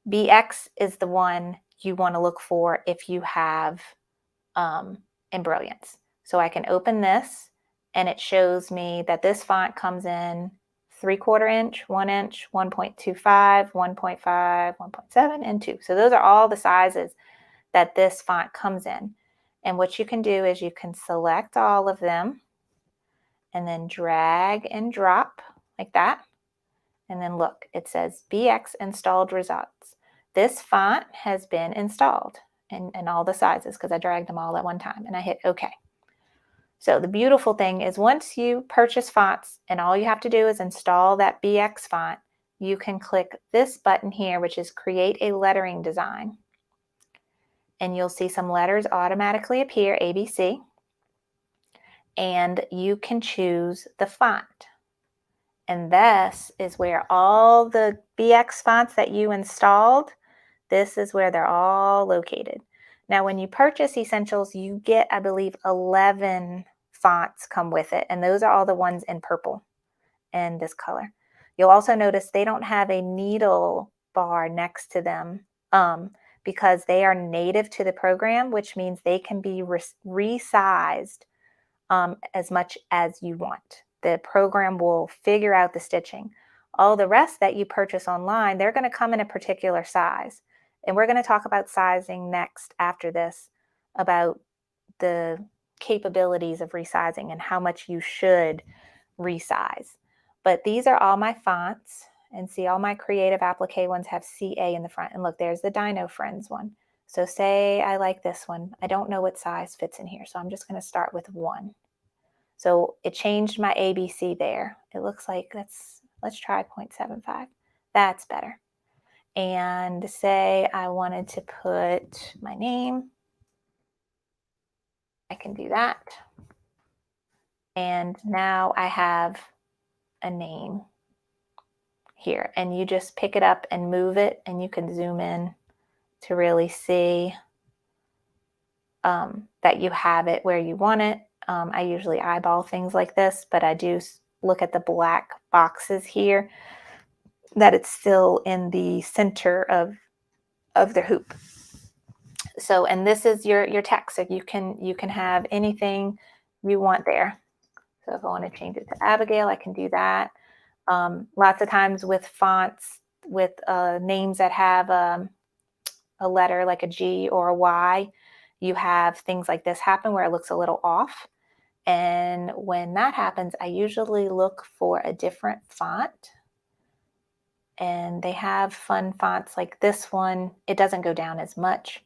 BX is the one you want to look for if you have Embrilliance. So I can open this and it shows me that this font comes in 3/4 inch, 1 inch, 1.25, 1.5, 1.7, and 2. So those are all the sizes that this font comes in. And what you can do is you can select all of them and then drag and drop like that. And then look, it says BX installed results. This font has been installed in all the sizes because I dragged them all at one time and I hit OK. So the beautiful thing is once you purchase fonts and all you have to do is install that BX font, you can click this button here, which is create a lettering design. And you'll see some letters automatically appear, ABC. And you can choose the font. And this is where all the BX fonts that you installed, this is where they're all located. Now, when you purchase Essentials, you get, I believe, 11 fonts come with it. And those are all the ones in purple and this color. You'll also notice they don't have a needle bar next to them because they are native to the program, which means they can be resized as much as you want. The program will figure out the stitching. All the rest that you purchase online, they're going to come in a particular size. And we're going to talk about sizing next after this, about the capabilities of resizing and how much you should resize. But these are all my fonts. And see, all my Creative Applique ones have CA in the front. And look, there's the Dino Friends one. So say I like this one. I don't know what size fits in here, so I'm just going to start with 1. So it changed my ABC there. It looks like let's try 0.75. That's better. And say I wanted to put my name. I can do that. And now I have a name here. And you just pick it up and move it, and you can zoom in to really see that you have it where you want it. I usually eyeball things like this, but I do look at the black boxes here that it's still in the center of the hoop. So, and this is your text. So you can have anything you want there. So if I want to change it to Abigail, I can do that. Lots of times with fonts, with names that have a letter like a G or a Y, you have things like this happen where it looks a little off. And when that happens, I usually look for a different font. And they have fun fonts like this one. It doesn't go down as much.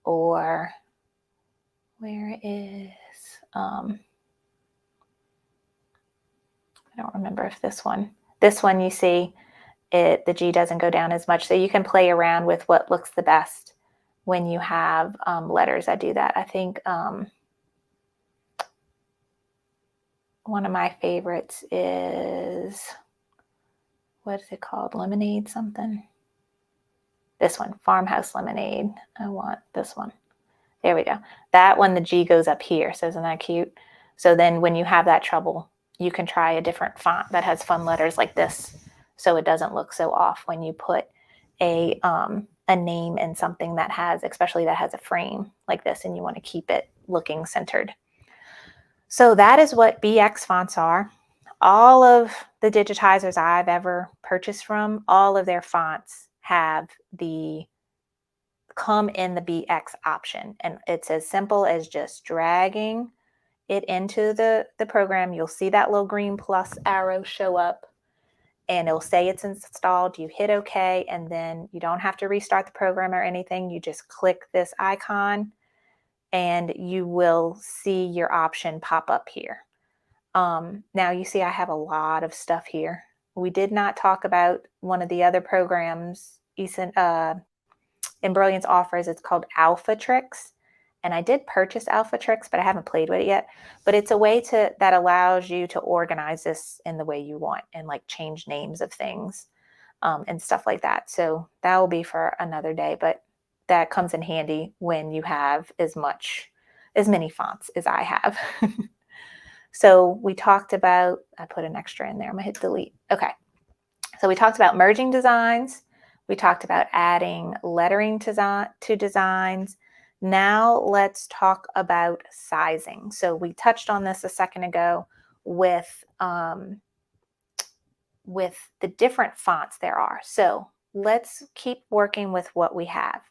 Or where is, I don't remember if this one you see, the G doesn't go down as much. So you can play around with what looks the best when you have letters that do that. I think one of my favorites is, what is it called? Lemonade something? This one, Farmhouse Lemonade. I want this one. There we go. That one, the G goes up here. So isn't that cute? So then when you have that trouble, you can try a different font that has fun letters like this, so it doesn't look so off when you put a name in something that has, especially that has a frame like this, and you want to keep it looking centered. So that is what BX fonts are. All of the digitizers I've ever purchased from, all of their fonts have come in the BX option. And it's as simple as just dragging it into the program. You'll see that little green plus arrow show up. and it'll say it's installed. You hit OK, and then you don't have to restart the program or anything. You just click this icon and you will see your option pop up here. Now you see I have a lot of stuff here. We did not talk about one of the other programs in Brilliance offers. It's called Alphatrix. And I did purchase Alphatrix, but I haven't played with it yet. But it's a way that allows you to organize this in the way you want and like change names of things and stuff like that. So that will be for another day, but that comes in handy when you have as many fonts as I have. So we talked about, I put an extra in there. I'm gonna hit delete. Okay. So we talked about merging designs. We talked about adding lettering to designs. Now let's talk about sizing. So we touched on this a second ago with the different fonts there are. So let's keep working with what we have.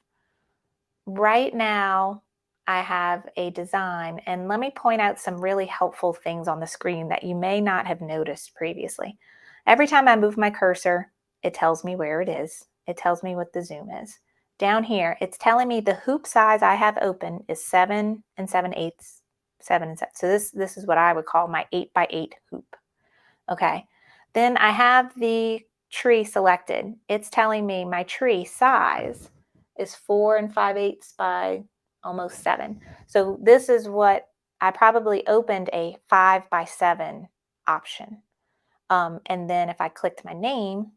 Right now, I have a design, and let me point out some really helpful things on the screen that you may not have noticed previously. Every time I move my cursor, it tells me where it is. It tells me what the zoom is. Down here, it's telling me the hoop size I have open is 7 7/8, 7 and 7. So this is what I would call my 8 by 8 hoop. Okay. Then I have the tree selected. It's telling me my tree size is 4 5/8 by almost 7. So this is what I probably opened a 5 by 7 option. And then if I clicked my name,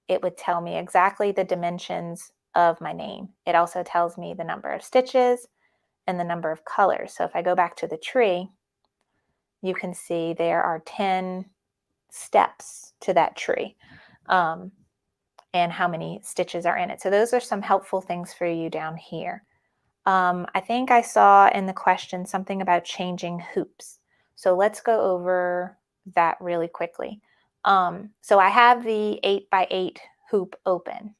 it would tell me exactly the dimensions of my name. It also tells me the number of stitches and the number of colors. So if I go back to the tree, you can see there are 10 steps to that tree and how many stitches are in it. So those are some helpful things for you down here. I think I saw in the question something about changing hoops. So let's go over that really quickly. So I have the 8 by 8 hoop open.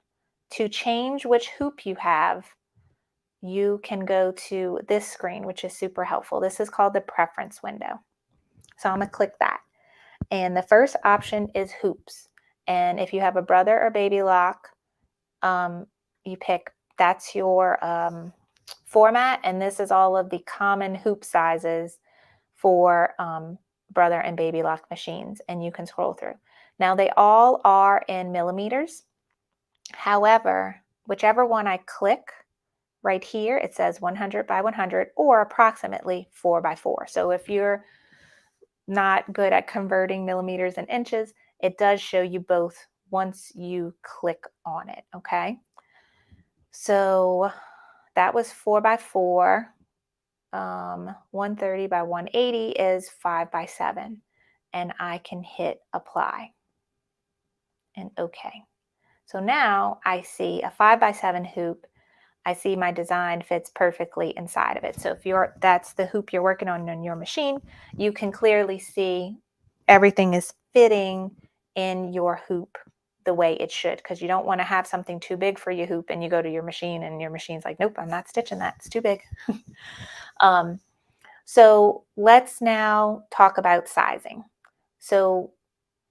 To change which hoop you have, you can go to this screen, which is super helpful. This is called the preference window. So I'm going to click that. And the first option is hoops. And if you have a brother or baby lock, you pick, that's your format. And this is all of the common hoop sizes for brother and baby lock machines. And you can scroll through. Now they all are in millimeters. However, whichever one I click right here, it says 100 by 100 or approximately 4 by 4. So if you're not good at converting millimeters and inches, it does show you both once you click on it, okay? So that was 4 by 4. 130 by 180 is 5 by 7. And I can hit apply and okay. So now I see a 5 by 7 hoop. I see my design fits perfectly inside of it. So if that's the hoop you're working on your machine, you can clearly see everything is fitting in your hoop the way it should, because you don't want to have something too big for your hoop and you go to your machine and your machine's like, nope, I'm not stitching that. It's too big. So let's now talk about sizing. So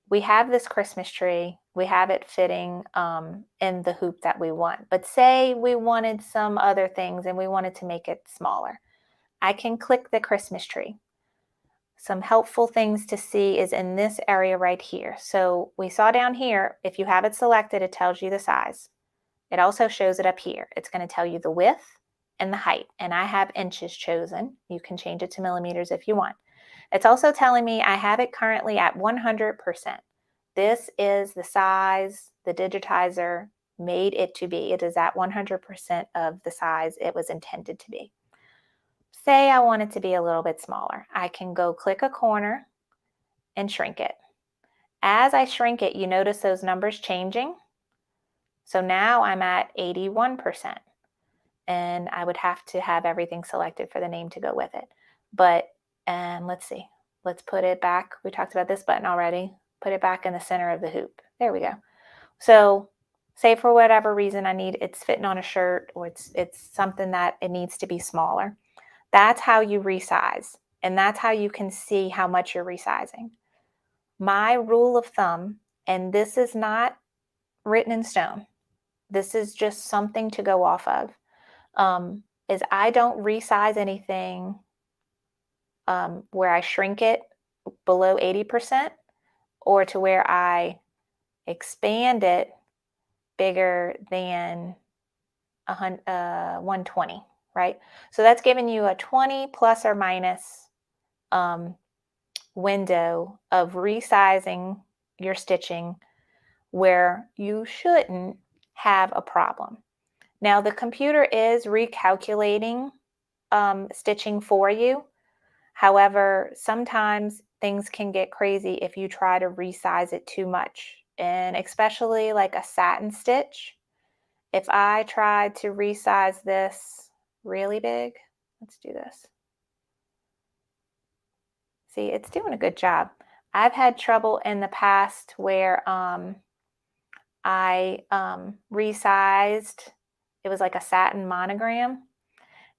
we have this Christmas tree. We have it fitting in the hoop that we want. But say we wanted some other things and we wanted to make it smaller. I can click the Christmas tree. Some helpful things to see is in this area right here. So we saw down here, if you have it selected, it tells you the size. It also shows it up here. It's going to tell you the width and the height. And I have inches chosen. You can change it to millimeters if you want. It's also telling me I have it currently at 100%. This is the size the digitizer made it to be. It is at 100% of the size it was intended to be. Say I want it to be a little bit smaller. I can go click a corner and shrink it. As I shrink it, you notice those numbers changing. So now I'm at 81%. And I would have to have everything selected for the name to go with it. But, and let's see, let's put it back. We talked about this button already. Put it back in the center of the hoop. There we go. So say for whatever reason it's fitting on a shirt, or it's something that it needs to be smaller. That's how you resize. And that's how you can see how much you're resizing. My rule of thumb, And this is not written in stone. This is just something to go off of. Is I don't resize anything where I shrink it below 80% or to where I expand it bigger than 120, right? So that's giving you a 20 plus or minus window of resizing your stitching where you shouldn't have a problem. Now, the computer is recalculating stitching for you. However, sometimes things can get crazy if you try to resize it too much. And especially like a satin stitch, if I tried to resize this really big, let's do this. See, it's doing a good job. I've had trouble in the past where I resized, it was like a satin monogram,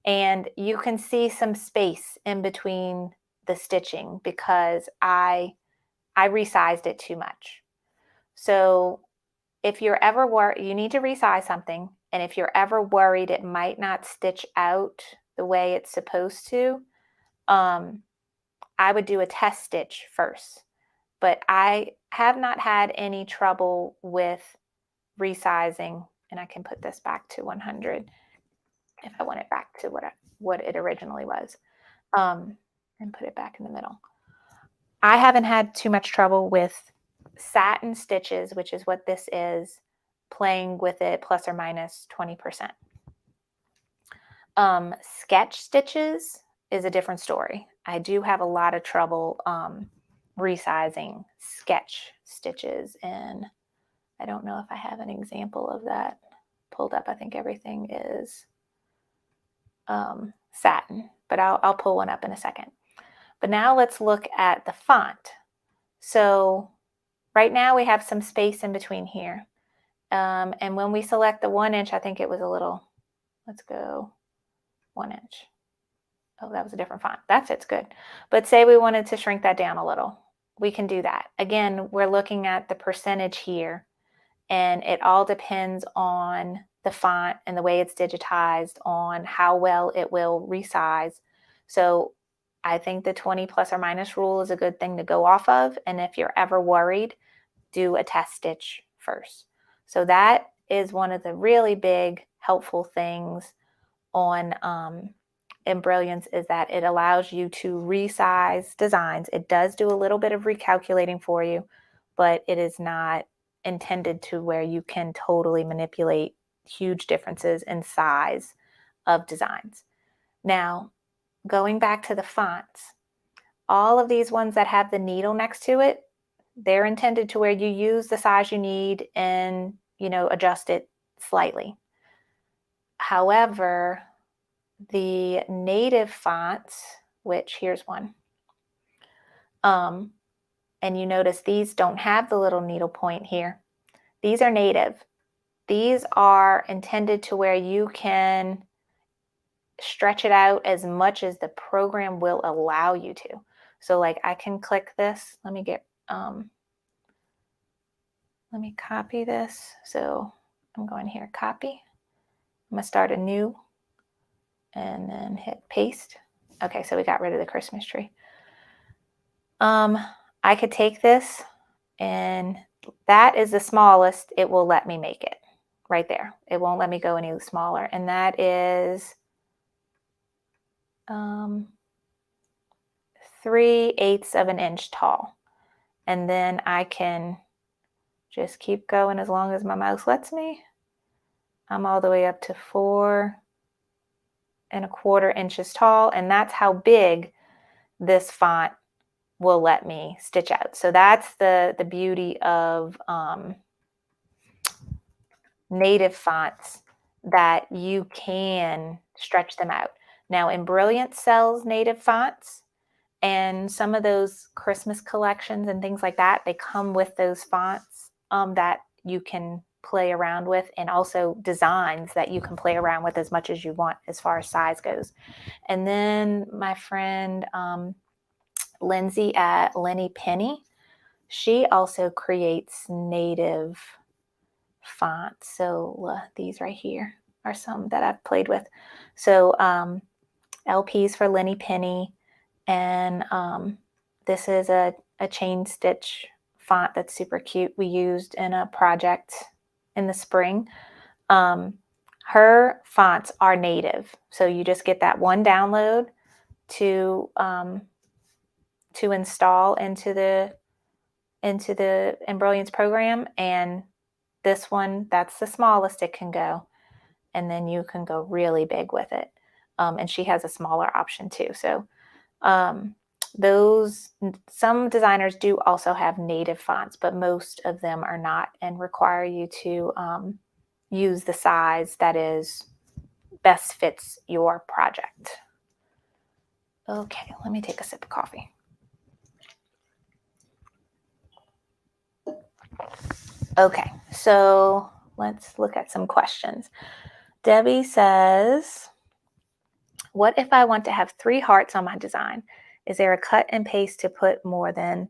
and you can see some space in between the stitching because I resized it too much. So if you're ever worried, you need to resize something, and if you're ever worried it might not stitch out the way it's supposed to, I would do a test stitch first. But I have not had any trouble with resizing, and I can put this back to 100 if I want it back to what it originally was, and put it back in the middle. I haven't had too much trouble with satin stitches, which is what this is, playing with it plus or minus 20%. Sketch stitches is a different story. I do have a lot of trouble resizing sketch stitches, and I don't know if I have an example of that pulled up. I think everything is satin, but I'll pull one up in a second. But now let's look at the font. So right now we have some space in between here. And when we select the 1 inch, I think it was a little, let's go 1 inch. Oh, that was a different font. That fits good. But say we wanted to shrink that down a little, we can do that. Again, we're looking at the percentage here, and it all depends on the font and the way it's digitized, on how well it will resize. So I think the 20 plus or minus rule is a good thing to go off of. And if you're ever worried, do a test stitch first. So that is one of the really big helpful things on Embrilliance, is that it allows you to resize designs. It does do a little bit of recalculating for you, but it is not intended to where you can totally manipulate huge differences in size of designs. Now, going back to the fonts, all of these ones that have the needle next to it, they're intended to where you use the size you need and, adjust it slightly. However, the native fonts, which here's one, and you notice these don't have the little needle point here. These are native. These are intended to where you can stretch it out as much as the program will allow you to. So like I can click this. Let me copy this. So I'm going here, copy. I'm gonna start a new and then hit paste. Okay, so we got rid of the Christmas tree. I could take this, and that is the smallest it will let me make it right there. It won't let me go any smaller. And that is 3/8 of an inch tall. And then I can just keep going as long as my mouse lets me. I'm all the way up to 4¼ inches tall. And that's how big this font will let me stitch out. So that's the beauty of native fonts, that you can stretch them out. Now, Embrilliance sells native fonts, and some of those Christmas collections and things like that, they come with those fonts that you can play around with, and also designs that you can play around with as much as you want as far as size goes. And then my friend Lindsay at Lenny Penny, she also creates native fonts. So these right here are some that I've played with. So LPs for Lenny Penny, and this is a chain stitch font that's super cute we used in a project in the spring. Her fonts are native, so you just get that one download to install into the Embrilliance program, and this one, that's the smallest it can go, and then you can go really big with it. And she has a smaller option too. So some designers do also have native fonts, but most of them are not and require you to use the size that is best fits your project. Okay, let me take a sip of coffee. Okay, so let's look at some questions. Debbie says, what if I want to have 3 hearts on my design? Is there a cut and paste to put more than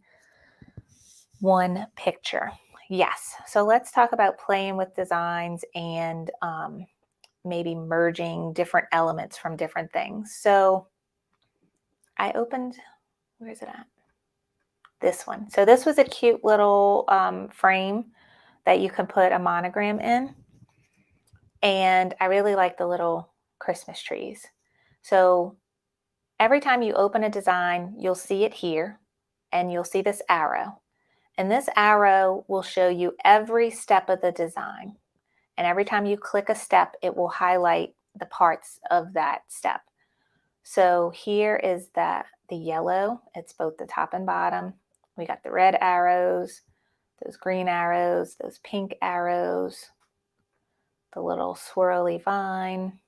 one picture? Yes. So let's talk about playing with designs and maybe merging different elements from different things. So I opened, where is it at? This one. So this was a cute little frame that you can put a monogram in. And I really like the little Christmas trees. So every time you open a design, you'll see it here, and you'll see this arrow. And this arrow will show you every step of the design. And every time you click a step, it will highlight the parts of that step. So here is the yellow. It's both the top and bottom. We got the red arrows, those green arrows, those pink arrows, the little swirly vine,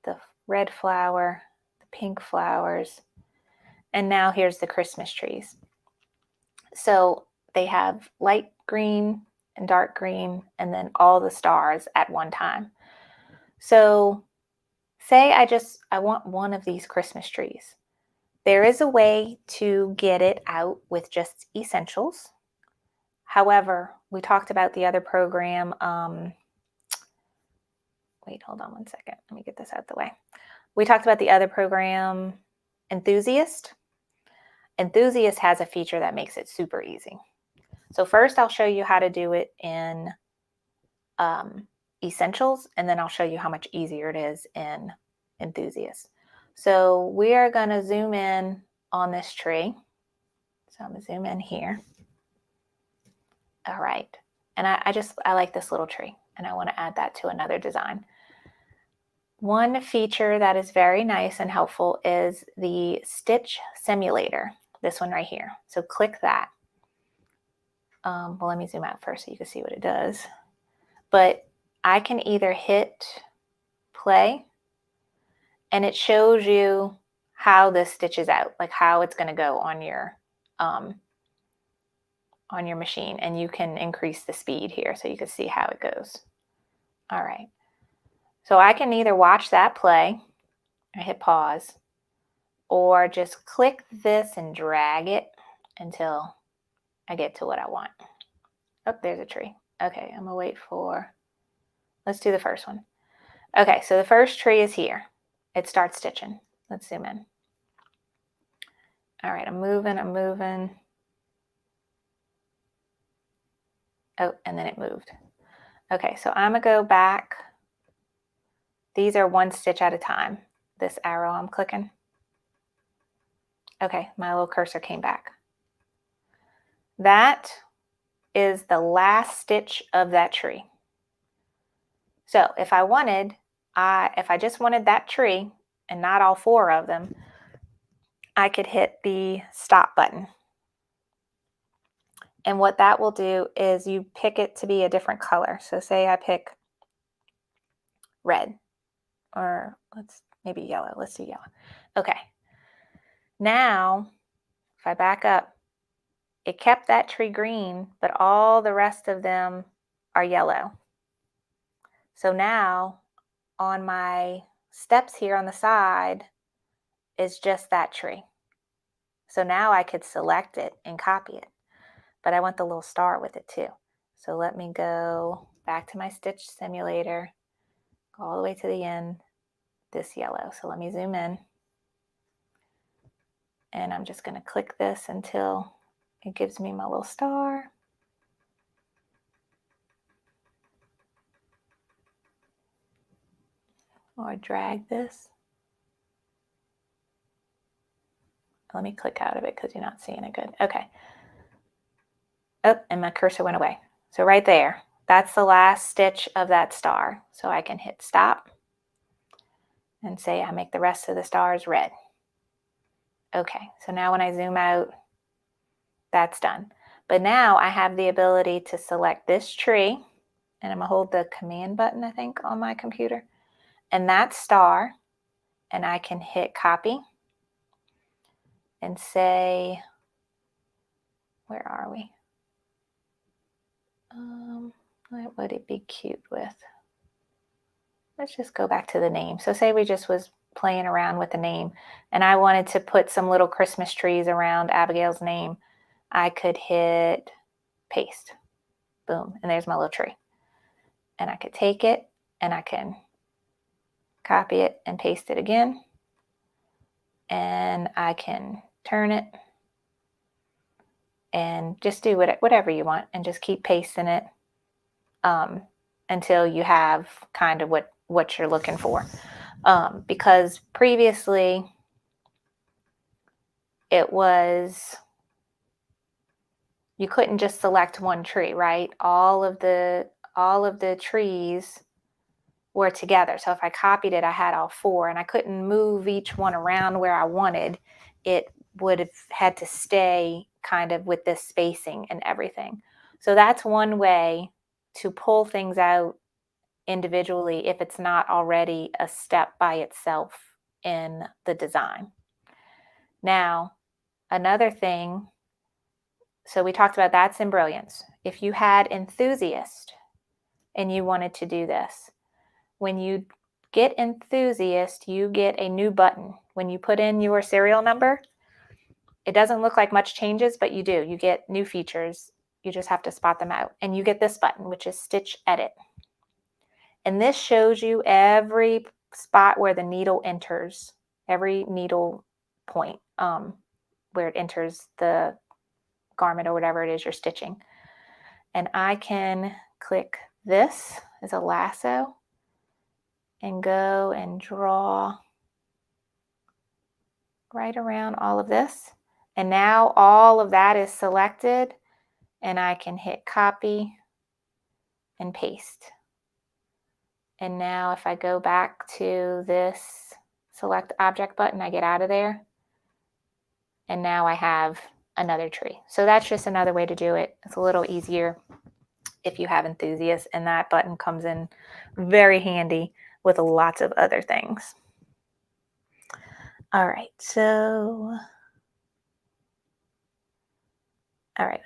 the red flower, the pink flowers, and now here's the Christmas trees. So they have light green and dark green, and then all the stars at one time. So say I want one of these Christmas trees. There is a way to get it out with just essentials. However, we talked about the other program. Wait, hold on one second. Let me get this out of the way. We talked about the other program, Enthusiast. Enthusiast has a feature that makes it super easy. So first I'll show you how to do it in Essentials, and then I'll show you how much easier it is in Enthusiast. So we are going to zoom in on this tree. So I'm going to zoom in here. All right. And I like this little tree, and I want to add that to another design. One feature that is very nice and helpful is the Stitch Simulator, this one right here. So click that. Well, let me zoom out first so you can see what it does. But I can either hit play, and it shows you how this stitches out, like how it's going to go on your machine, and you can increase the speed here so you can see how it goes. All right. So I can either watch that play, I hit pause, or just click this and drag it until I get to what I want. Oh, there's a tree. Okay, I'm gonna wait for, let's do the first one. Okay, so the first tree is here. It starts stitching. Let's zoom in. All right, I'm moving. Oh, and then it moved. Okay, so I'm gonna go back. These are one stitch at a time. This arrow I'm clicking. Okay, my little cursor came back. That is the last stitch of that tree. So if I just wanted that tree and not all 4 of them, I could hit the stop button. And what that will do is you pick it to be a different color. So say I pick red, or maybe yellow. Let's do yellow. Okay. Now, if I back up, it kept that tree green, but all the rest of them are yellow. So now on my steps here on the side is just that tree. So now I could select it and copy it. but I want the little star with it too. So let me go back to my stitch simulator, go all the way to the end, this yellow. So let me zoom in. And I'm just going to click this until it gives me my little star. Or drag this. Let me click out of it because you're not seeing it good. Okay. Oh, and my cursor went away. So right there, that's the last stitch of that star. So I can hit stop and say I make the rest of the stars red. Okay, so now when I zoom out, that's done. But now I have the ability to select this tree, and I'm gonna hold the command button, I think, on my computer, and that star, and I can hit copy and say, where are we? What would it be cute with? Let's just go back to the name. So say we just was playing around with the name and I wanted to put some little Christmas trees around Abigail's name. I could hit paste, boom, and there's my little tree. And I could take it and I can copy it and paste it again. And I can turn it and just do whatever you want and just keep pasting it until you have kind of what you're looking for. Because previously it was, you couldn't just select one tree, right? All of the trees were together. So if I copied it, I had all four and I couldn't move each one around where I wanted. It would have had to stay kind of with this spacing and everything. So that's one way to pull things out individually if it's not already a step by itself in the design. Now, another thing, so we talked about that's in Brilliance. If you had Enthusiast and you wanted to do this, when you get Enthusiast, you get a new button. When you put in your serial number, it doesn't look like much changes, but you do. You get new features. You just have to spot them out. And you get this button, which is Stitch Edit. And this shows you every spot where the needle enters, every needle point where it enters the garment or whatever it is you're stitching. And I can click this as a lasso and go and draw right around all of this. And now all of that is selected and I can hit copy and paste. And now if I go back to this select object button, I get out of there. And now I have another tree. So that's just another way to do it. It's a little easier if you have Enthusiast, and that button comes in very handy with lots of other things. All right,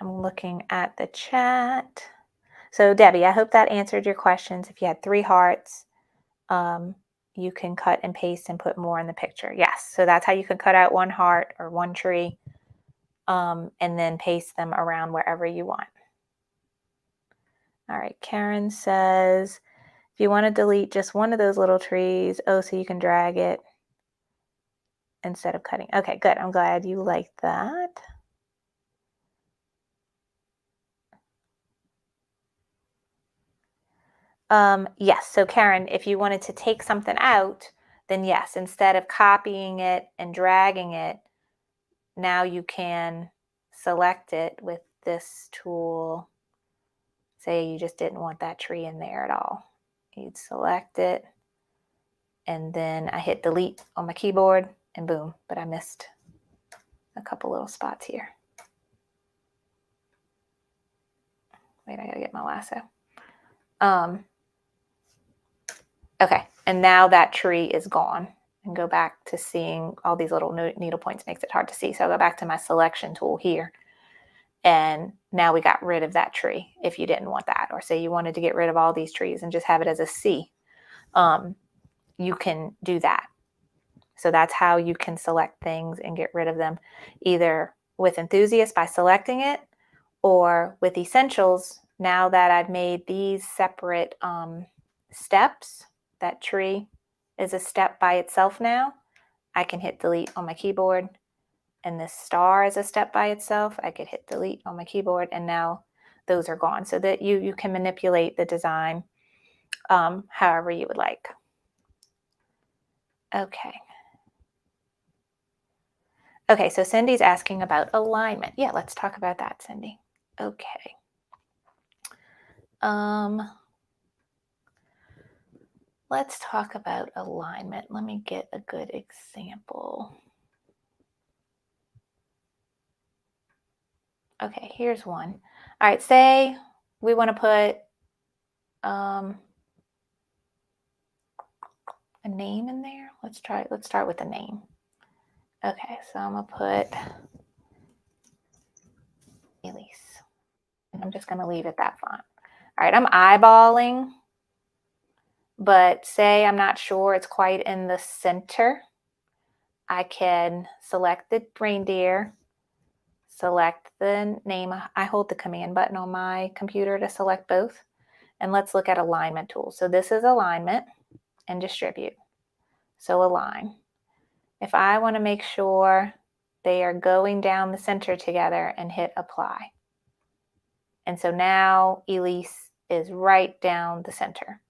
I'm looking at the chat. So Debbie, I hope that answered your questions. If you had 3 hearts, you can cut and paste and put more in the picture. Yes, so that's how you can cut out 1 heart or 1 tree and then paste them around wherever you want. All right, Karen says, if you want to delete just one of those little trees, so you can drag it instead of cutting. Okay, good. I'm glad you like that. Yes, so Karen, if you wanted to take something out, then yes, instead of copying it and dragging it, now you can select it with this tool. Say you just didn't want that tree in there at all. You'd select it, and then I hit delete on my keyboard, and boom, but I missed a couple little spots here. Wait, I gotta get my lasso. Okay, and now that tree is gone. And go back to seeing all these little needle points makes it hard to see. So I'll go back to my selection tool here. And now we got rid of that tree if you didn't want that. Or say you wanted to get rid of all these trees and just have it as a C. You can do that. So that's how you can select things and get rid of them, either with Enthusiast by selecting it, Or with Essentials, now that I've made these separate steps, that tree is a step by itself now, I can hit delete on my keyboard. And this star is a step by itself, I could hit delete on my keyboard, and now those are gone, so that you can manipulate the design however you would like. Okay. Okay, so Cindy's asking about alignment. Yeah, let's talk about that, Cindy. Okay. Let's talk about alignment. Let me get a good example. Okay, here's one. All right, say we want to put a name in there. Let's start with a name. Okay, so I'm gonna put Elise. And I'm just gonna leave it that font. All right, I'm eyeballing, but say I'm not sure it's quite in the center. I can select the reindeer, select the name. I hold the command button on my computer to select both. And let's look at alignment tools. So this is alignment and distribute. So align. If I want to make sure they are going down the center together, and hit apply. And so now Elise is right down the center.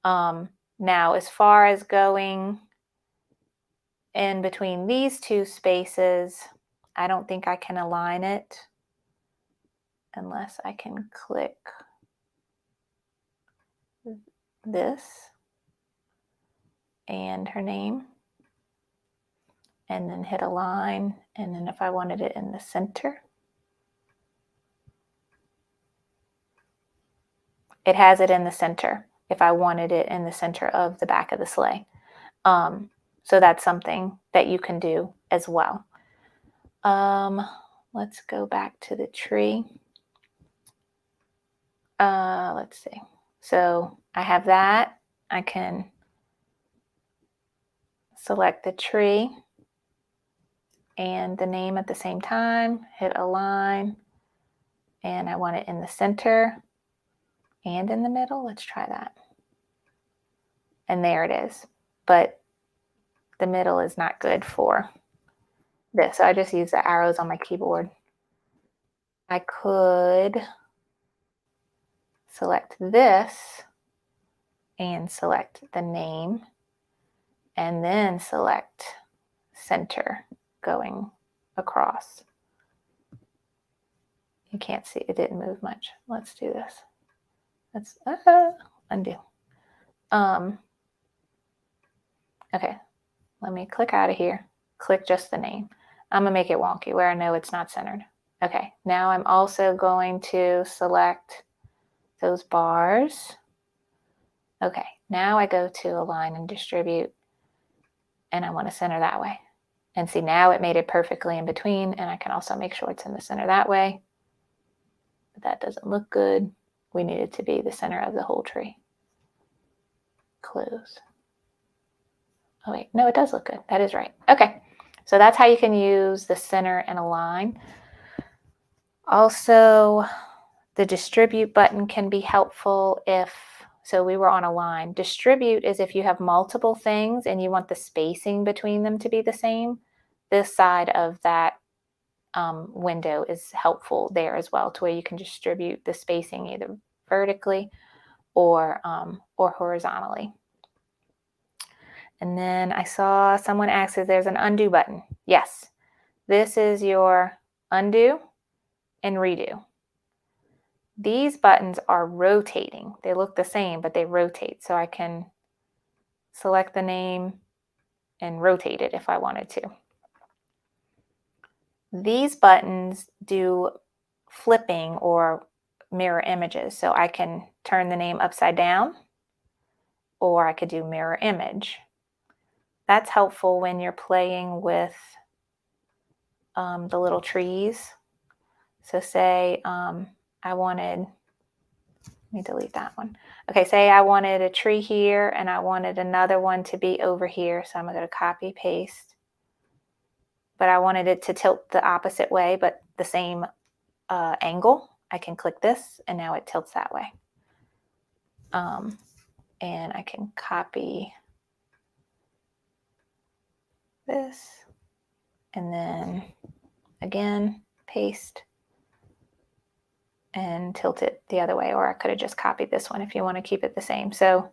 Now, as far as going in between these two spaces, I don't think I can align it unless I can click this and her name, and then hit align. And then if I wanted it in the center, it has it in the center if I wanted it in the center of the back of the sleigh. So that's something that you can do as well. Let's go back to the tree. Let's see. So I have that. I can select the tree and the name at the same time, hit align, and I want it in the center and in the middle. Let's try that. And there it is. But the middle is not good for this. So I just use the arrows on my keyboard. I could select this and select the name, and then select center going across. You can't see, it didn't move much. Let's do this. Let's undo. Okay, let me click out of here. Click just the name. I'm gonna make it wonky where I know it's not centered. Okay, now I'm also going to select those bars. Okay, now I go to align and distribute, and I want to center that way. And see, now it made it perfectly in between, and I can also make sure it's in the center that way. But that doesn't look good. We need it to be the center of the whole tree. Close. Oh wait, no, it does look good. That is right. Okay, so that's how you can use the center and align. Also, the distribute button can be helpful if, so we were on align. Distribute is if you have multiple things and you want the spacing between them to be the same. This side of that window is helpful there as well, to where you can distribute the spacing either vertically or horizontally. And then I saw someone ask if there's an undo button. Yes, this is your undo and redo. These buttons are rotating. They look the same, but they rotate. So I can select the name and rotate it if I wanted to. These buttons do flipping or mirror images. So I can turn the name upside down, or I could do mirror image. That's helpful when you're playing with the little trees. So say I wanted, let me delete that one. Okay, say I wanted a tree here and I wanted another one to be over here. So I'm going to copy, paste. But I wanted it to tilt the opposite way, but the same angle, I can click this and now it tilts that way. And I can copy this and then again, paste and tilt it the other way, or I could have just copied this one if you want to keep it the same. So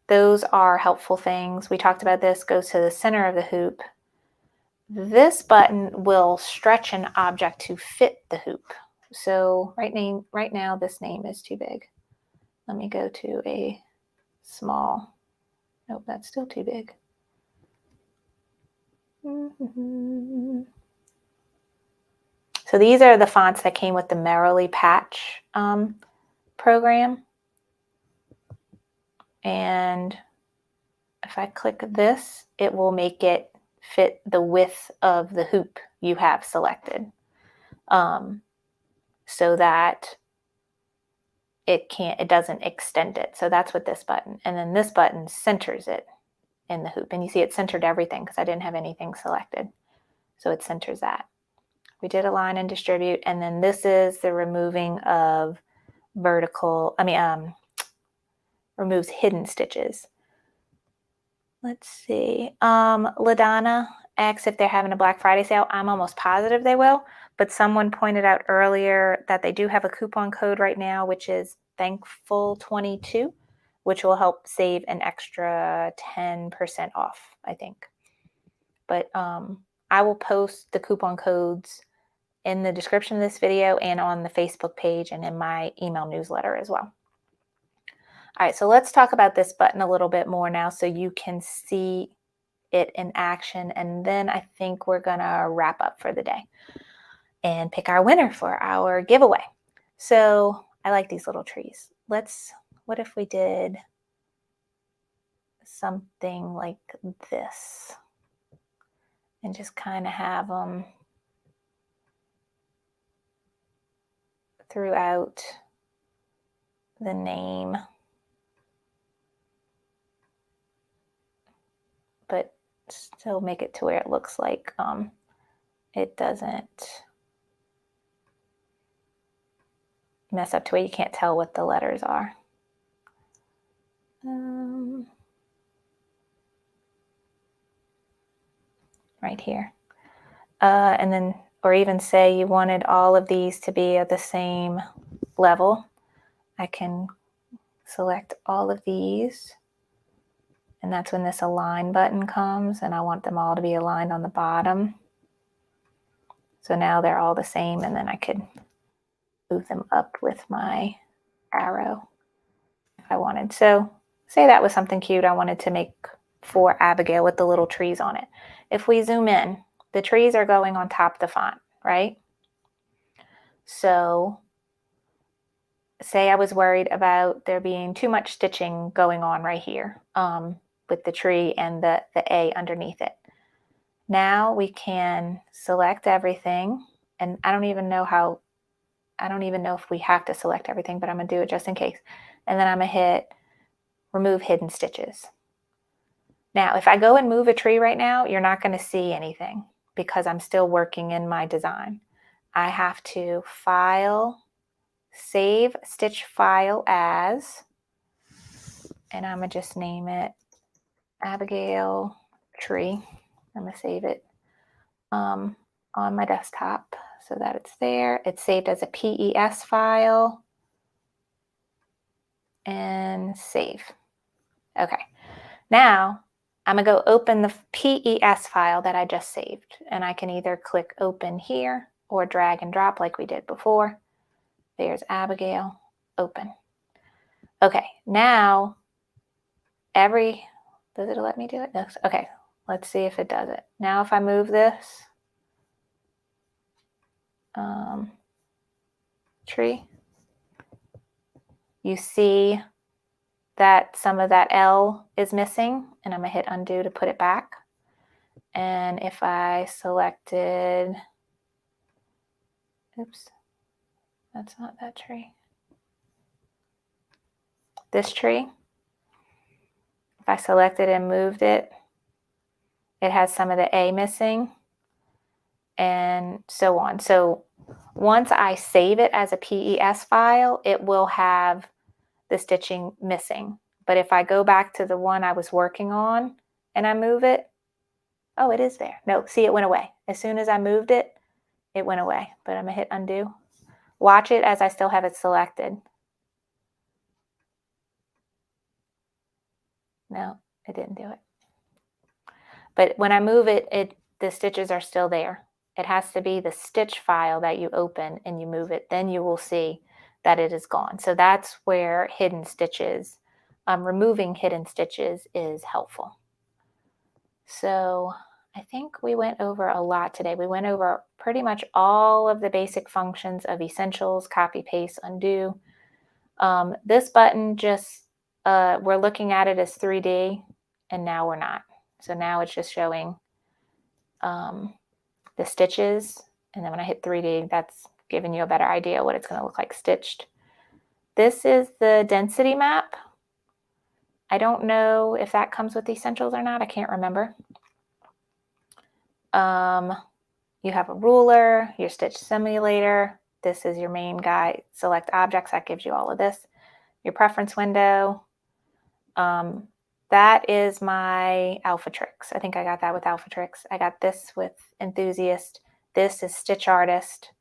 those are helpful things. We talked about this, goes to the center of the hoop. This button will stretch an object to fit the hoop. So right now this name is too big. Let me go to a small, nope, that's still too big. So these are the fonts that came with the Merrily Patch program. And if I click this, it will make it fit the width of the hoop you have selected, so that it doesn't extend it. So that's what this button, and then this button centers it in the hoop. And you see it centered everything because I didn't have anything selected. So it centers that. We did align and distribute, and then this is the removing of removes hidden stitches. Let's see. LaDonna asks if they're having a Black Friday sale. I'm almost positive they will, but someone pointed out earlier that they do have a coupon code right now, which is Thankful22, which will help save an extra 10% off, I think. But I will post the coupon codes in the description of this video and on the Facebook page and in my email newsletter as well. All right, so let's talk about this button a little bit more now so you can see it in action, and then I think we're gonna wrap up for the day and pick our winner for our giveaway. So I like these little trees. What if we did something like this and just kind of have them throughout the name, but still make it to where it looks like it doesn't mess up to where you can't tell what the letters are. Right here. And then, or even say you wanted all of these to be at the same level. I can select all of these, and that's when this align button comes, and I want them all to be aligned on the bottom. So now they're all the same, and then I could move them up with my arrow if I wanted. So say that was something cute I wanted to make for Abigail with the little trees on it. If we zoom in, the trees are going on top of the font, right? So say I was worried about there being too much stitching going on right here with the tree and the A underneath it. Now we can select everything, and I don't even know if we have to select everything, but I'm gonna do it just in case. And then I'm gonna hit remove hidden stitches. Now, if I go and move a tree right now, you're not gonna see anything because I'm still working in my design. I have to File, Save Stitch File As, and I'm gonna just name it Abigail Tree. I'm gonna save it on my desktop so that it's there. It's saved as a PES file and save. Okay, now I'm gonna go open the PES file that I just saved, and I can either click open here or drag and drop like we did before. There's Abigail, open. Okay, now does it let me do it? No. Okay, let's see if it does it. Now if I move this tree, you see that some of that L is missing, and I'm gonna hit undo to put it back. And if I selected, oops, that's not that tree. This tree, if I selected and moved it, it has some of the A missing. and so on. So once I save it as a PES file, it will have the stitching missing. But if I go back to the one I was working on and I move it, oh, it is there. No, see, it went away. As soon as I moved it, it went away. But I'm gonna hit undo. Watch it as I still have it selected. No, it didn't do it. But when I move it, the stitches are still there. It has to be the stitch file that you open and you move it. Then you will see that it is gone. So that's where hidden stitches, removing hidden stitches is helpful. So I think we went over a lot today. We went over pretty much all of the basic functions of Essentials, copy, paste, undo. This button just, we're looking at it as 3D, and now we're not. So now it's just showing the stitches. And then when I hit 3D, that's giving you a better idea what it's going to look like stitched. This is the density map. I don't know if that comes with Essentials or not. I can't remember. You have a ruler, your stitch simulator. This is your main guide. Select objects. That gives you all of this. Your preference window. That is my Alphatrix. I think I got that with Alphatrix. I got this with Enthusiast. This is Stitch Artist.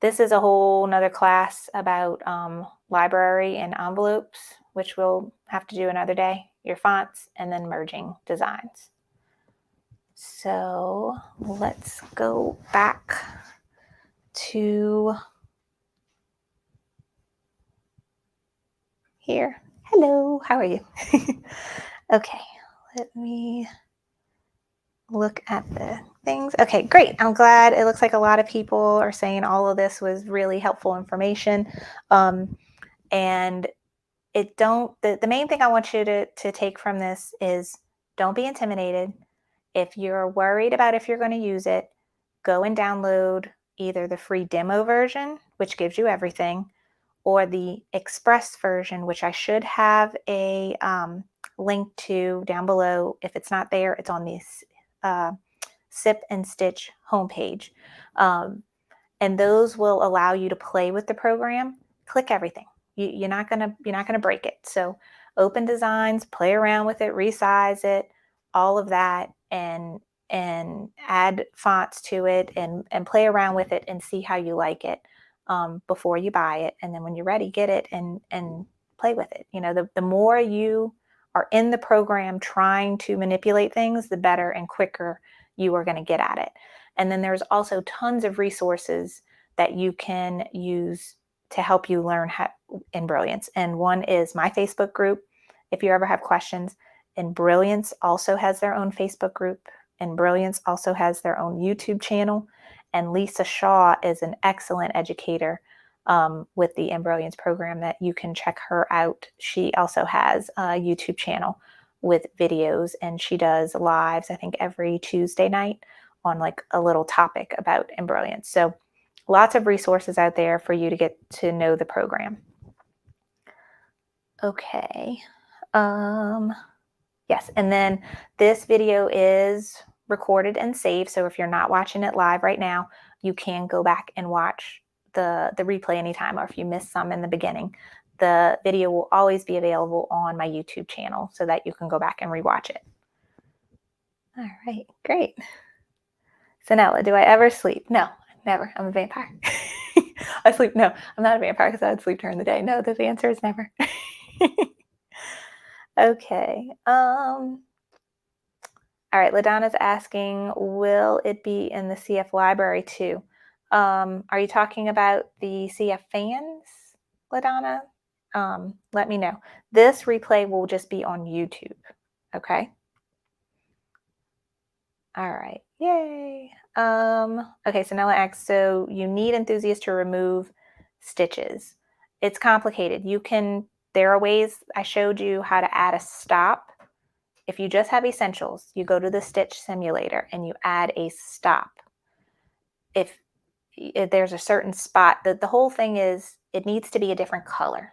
This is a whole nother class about library and envelopes, which we'll have to do another day. Your fonts, and then merging designs. So let's go back to here. Hello, how are you? Okay, let me look at the things. Okay, great. I'm glad. It looks like a lot of people are saying all of this was really helpful information. And the main thing I want you to take from this is don't be intimidated. If you're worried about if you're going to use it, go and download either the free demo version, which gives you everything, or the express version, which I should have a link to down below. If it's not there, it's on this Sip and Stitch homepage. And those will allow you to play with the program. Click everything. You're not gonna break it. So open designs, play around with it, resize it, all of that, and add fonts to it, and play around with it and see how you like it before you buy it. And then when you're ready, get it and play with it. You know, the more you are in the program trying to manipulate things, the better and quicker you are going to get at it. And then there's also tons of resources that you can use to help you learn how in Brilliance. And one is my Facebook group, if you ever have questions. And Brilliance also has their own Facebook group. And Brilliance also has their own YouTube channel. And Lisa Shaw is an excellent educator with the Embrilliance program that you can check her out. She also has a YouTube channel with videos, and she does lives, I think, every Tuesday night on like a little topic about Embrilliance. So lots of resources out there for you to get to know the program. Okay. Yes, and then this video is recorded and saved. So if you're not watching it live right now, you can go back and watch the replay anytime, or if you missed some in the beginning, the video will always be available on my YouTube channel so that you can go back and rewatch it. All right, great. Sonella, do I ever sleep? No, never. I'm a vampire. I sleep. No, I'm not a vampire because I would sleep during the day. No, the answer is never. Okay. All right, LaDonna's asking, will it be in the CF library too? Are you talking about the CF fans, LaDonna? Let me know. This replay will just be on YouTube, okay? All right, yay. Okay, so Nella asks, so you need Enthusiast to remove stitches. It's complicated. There are ways. I showed you how to add a stop. If you just have Essentials, you go to the Stitch Simulator and you add a stop. If there's a certain spot, the whole thing is it needs to be a different color.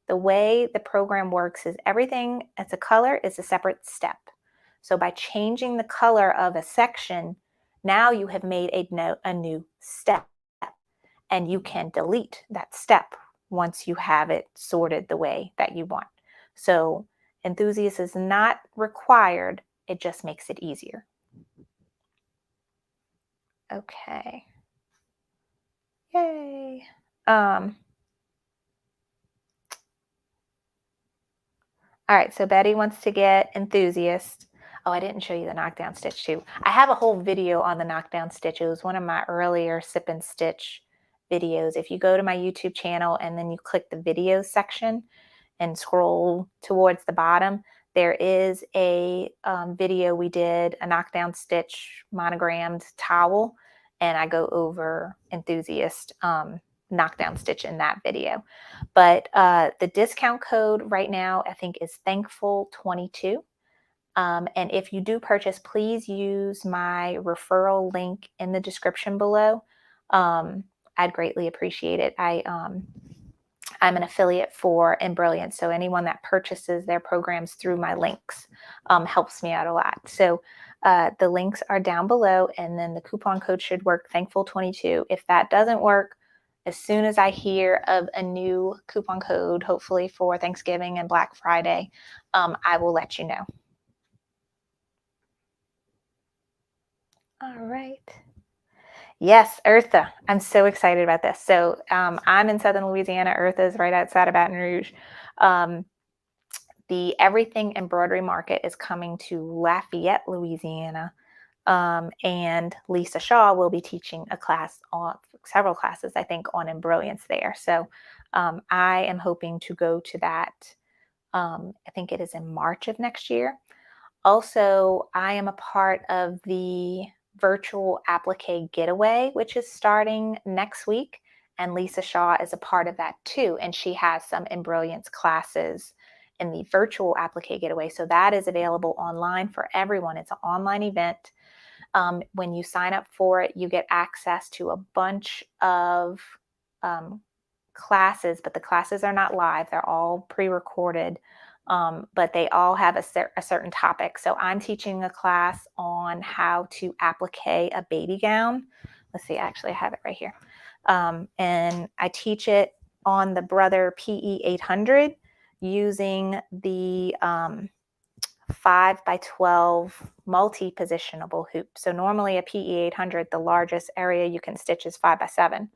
The way the program works is everything that's a color is a separate step. So by changing the color of a section, Now you have made a new step, and you can delete that step once you have it sorted the way that you want. So Enthusiast is not required, it just makes it easier. Okay. Yay. All right, so Betty wants to get Enthusiast. Oh, I didn't show you the knockdown stitch too. I have a whole video on the knockdown stitch. It was one of my earlier sip and stitch videos. If you go to my YouTube channel and then you click the videos section and scroll towards the bottom, there is a video we did, a knockdown stitch monogrammed towel, and I go over Enthusiast knockdown stitch in that video. But the discount code right now, I think, is Thankful22. And if you do purchase, please use my referral link in the description below. I'd greatly appreciate it. I'm an affiliate for Embrilliance, so anyone that purchases their programs through my links helps me out a lot. So the links are down below, and then the coupon code should work, Thankful22. If that doesn't work, as soon as I hear of a new coupon code, hopefully for Thanksgiving and Black Friday, I will let you know. All right. Yes, Eartha. I'm so excited about this. So I'm in Southern Louisiana. Eartha is right outside of Baton Rouge. The Everything Embroidery Market is coming to Lafayette, Louisiana. And Lisa Shaw will be teaching a class on several classes, I think, on Embrilliance there. So I am hoping to go to that. I think it is in March of next year. Also, I am a part of the virtual applique getaway, which is starting next week. And Lisa Shaw is a part of that too. And she has some Embrilliance classes in the virtual applique getaway. So that is available online for everyone. It's an online event. When you sign up for it, you get access to a bunch of classes, but the classes are not live. They're all pre-recorded, but they all have a certain topic. So I'm teaching a class on how to applique a baby gown. Let's see, actually I have it right here. And I teach it on the Brother PE 800 using the 5x12 multi-positionable hoop. So normally a PE 800, the largest area you can stitch is 5x7,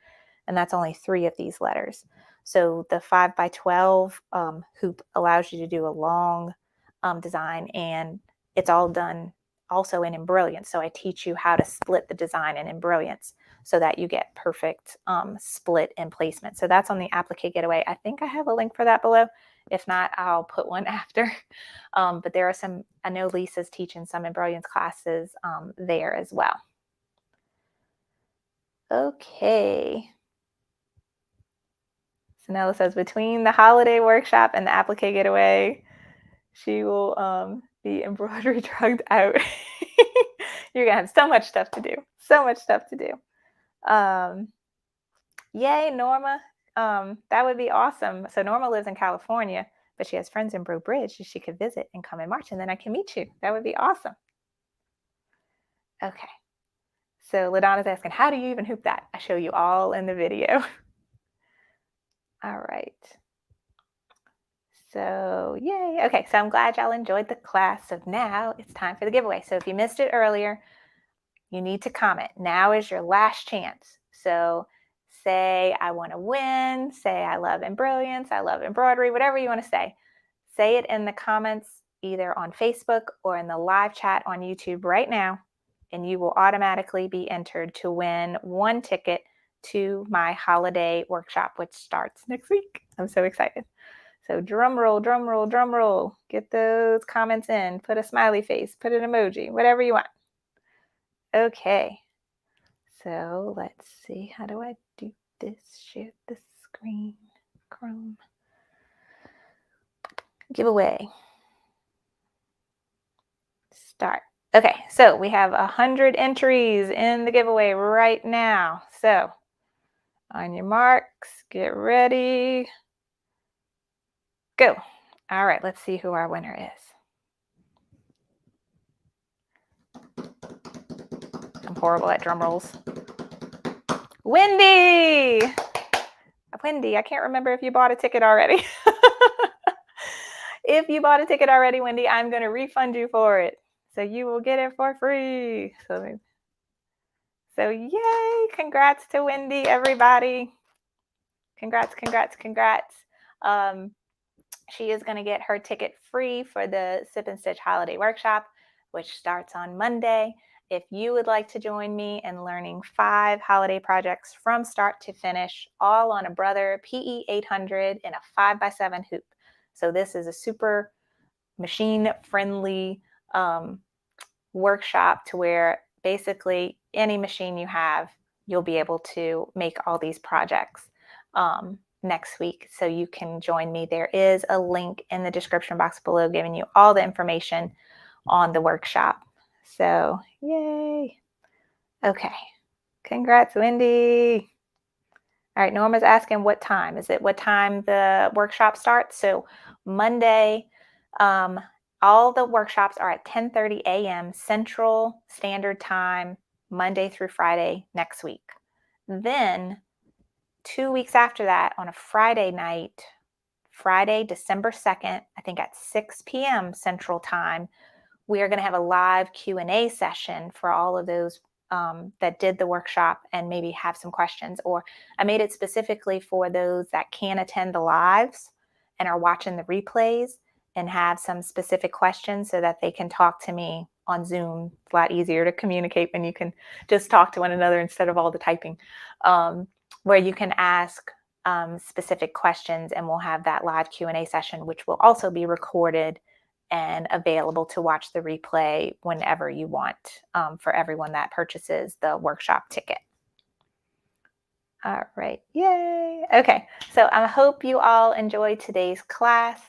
and that's only 3 of these letters. So the 5x12 hoop allows you to do a long design, and it's all done also in Embrilliance. So I teach you how to split the design in Embrilliance so that you get perfect split and placement. So that's on the applique getaway. I think I have a link for that below. If not, I'll put one after. But there are some, I know Lisa's teaching some Embrilliance classes there as well. Okay. So Nella says, between the holiday workshop and the applique getaway, she will be embroidery drugged out. You're going to have so much stuff to do. So much stuff to do. Yay, Norma. That would be awesome. So Norma lives in California, but she has friends in Breaux Bridge. She could visit and come in March, and then I can meet you. That would be awesome. Okay. So LaDonna's asking, how do you even hoop that? I show you all in the video. All right. So yay. Okay, so I'm glad y'all enjoyed the class. So now it's time for the giveaway. So if you missed it earlier, you need to comment. Now is your last chance. So say I want to win, say I love Embrilliance, I love embroidery, whatever you want to say. Say it in the comments either on Facebook or in the live chat on YouTube right now, and you will automatically be entered to win 1 ticket to my holiday workshop, which starts next week. I'm so excited. So drum roll, drum roll, drum roll. Get those comments in. Put a smiley face, put an emoji, whatever you want. Okay. So let's see. How do I do this? Share the screen. Chrome. Giveaway. Start. Okay, so we have 100 entries in the giveaway right now. So on your marks, get ready, go. All right, let's see who our winner is. I'm horrible at drum rolls. Wendy! Wendy, I can't remember if you bought a ticket already. If you bought a ticket already, Wendy, I'm going to refund you for it. So you will get it for free. So yay! Congrats to Wendy, everybody. Congrats, congrats, congrats. She is going to get her ticket free for the Sip and Stitch Holiday Workshop, which starts on Monday. If you would like to join me in learning 5 holiday projects from start to finish, all on a Brother PE 800 in a 5x7 hoop. So this is a super machine-friendly workshop to where basically any machine you have, you'll be able to make all these projects next week. So you can join me. There is a link in the description box below giving you all the information on the workshop. So yay. Okay. Congrats, Wendy. All right, Norma's asking what time. Is it what time the workshop starts? So Monday, all the workshops are at 10:30 a.m. Central Standard Time, Monday through Friday next week. Then 2 weeks after that, on a Friday night, Friday, December 2nd, I think at 6 p.m. Central Time, we are going to have a live Q&A session for all of those that did the workshop and maybe have some questions. Or I made it specifically for those that can attend the lives and are watching the replays and have some specific questions so that they can talk to me on Zoom. It's a lot easier to communicate when you can just talk to one another instead of all the typing, where you can ask specific questions, and we'll have that live Q&A session, which will also be recorded and available to watch the replay whenever you want, for everyone that purchases the workshop ticket. All right, yay. Okay, so I hope you all enjoyed today's class.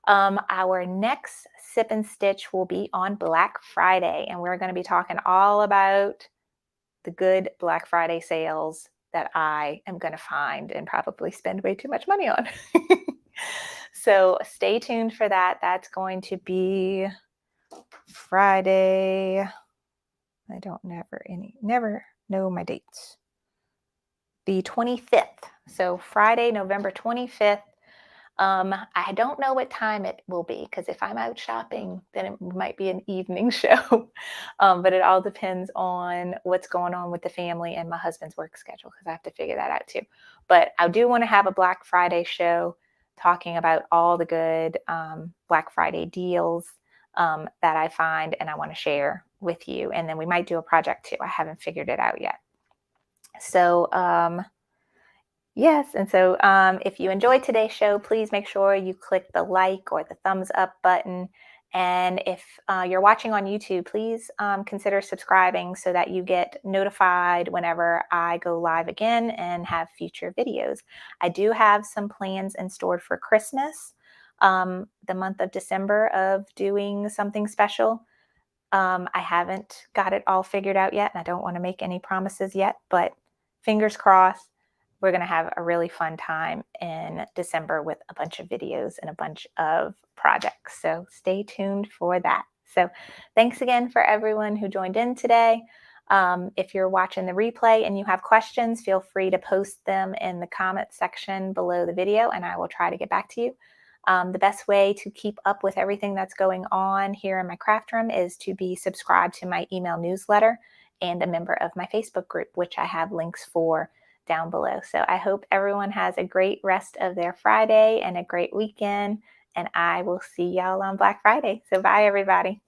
Our next Sip and Stitch will be on Black Friday, and we're going to be talking all about the good Black Friday sales that I am going to find and probably spend way too much money on. So stay tuned for that. That's going to be Friday. I don't never know my dates. The 25th. So Friday, November 25th. I don't know what time it will be, because if I'm out shopping, then it might be an evening show. But it all depends on what's going on with the family and my husband's work schedule, because I have to figure that out too. But I do want to have a Black Friday show talking about all the good Black Friday deals that I find and I want to share with you. And then we might do a project too. I haven't figured it out yet. So yes, and so if you enjoyed today's show, please make sure you click the like or the thumbs up button. And if you're watching on YouTube, please consider subscribing so that you get notified whenever I go live again and have future videos. I do have some plans in store for Christmas, the month of December, of doing something special. I haven't got it all figured out yet, and I don't want to make any promises yet, but fingers crossed. We're going to have a really fun time in December with a bunch of videos and a bunch of projects. So stay tuned for that. So thanks again for everyone who joined in today. If you're watching the replay and you have questions, feel free to post them in the comment section below the video, and I will try to get back to you. The best way to keep up with everything that's going on here in my craft room is to be subscribed to my email newsletter and a member of my Facebook group, which I have links for down below. So I hope everyone has a great rest of their Friday and a great weekend, and I will see y'all on Black Friday. So bye, everybody.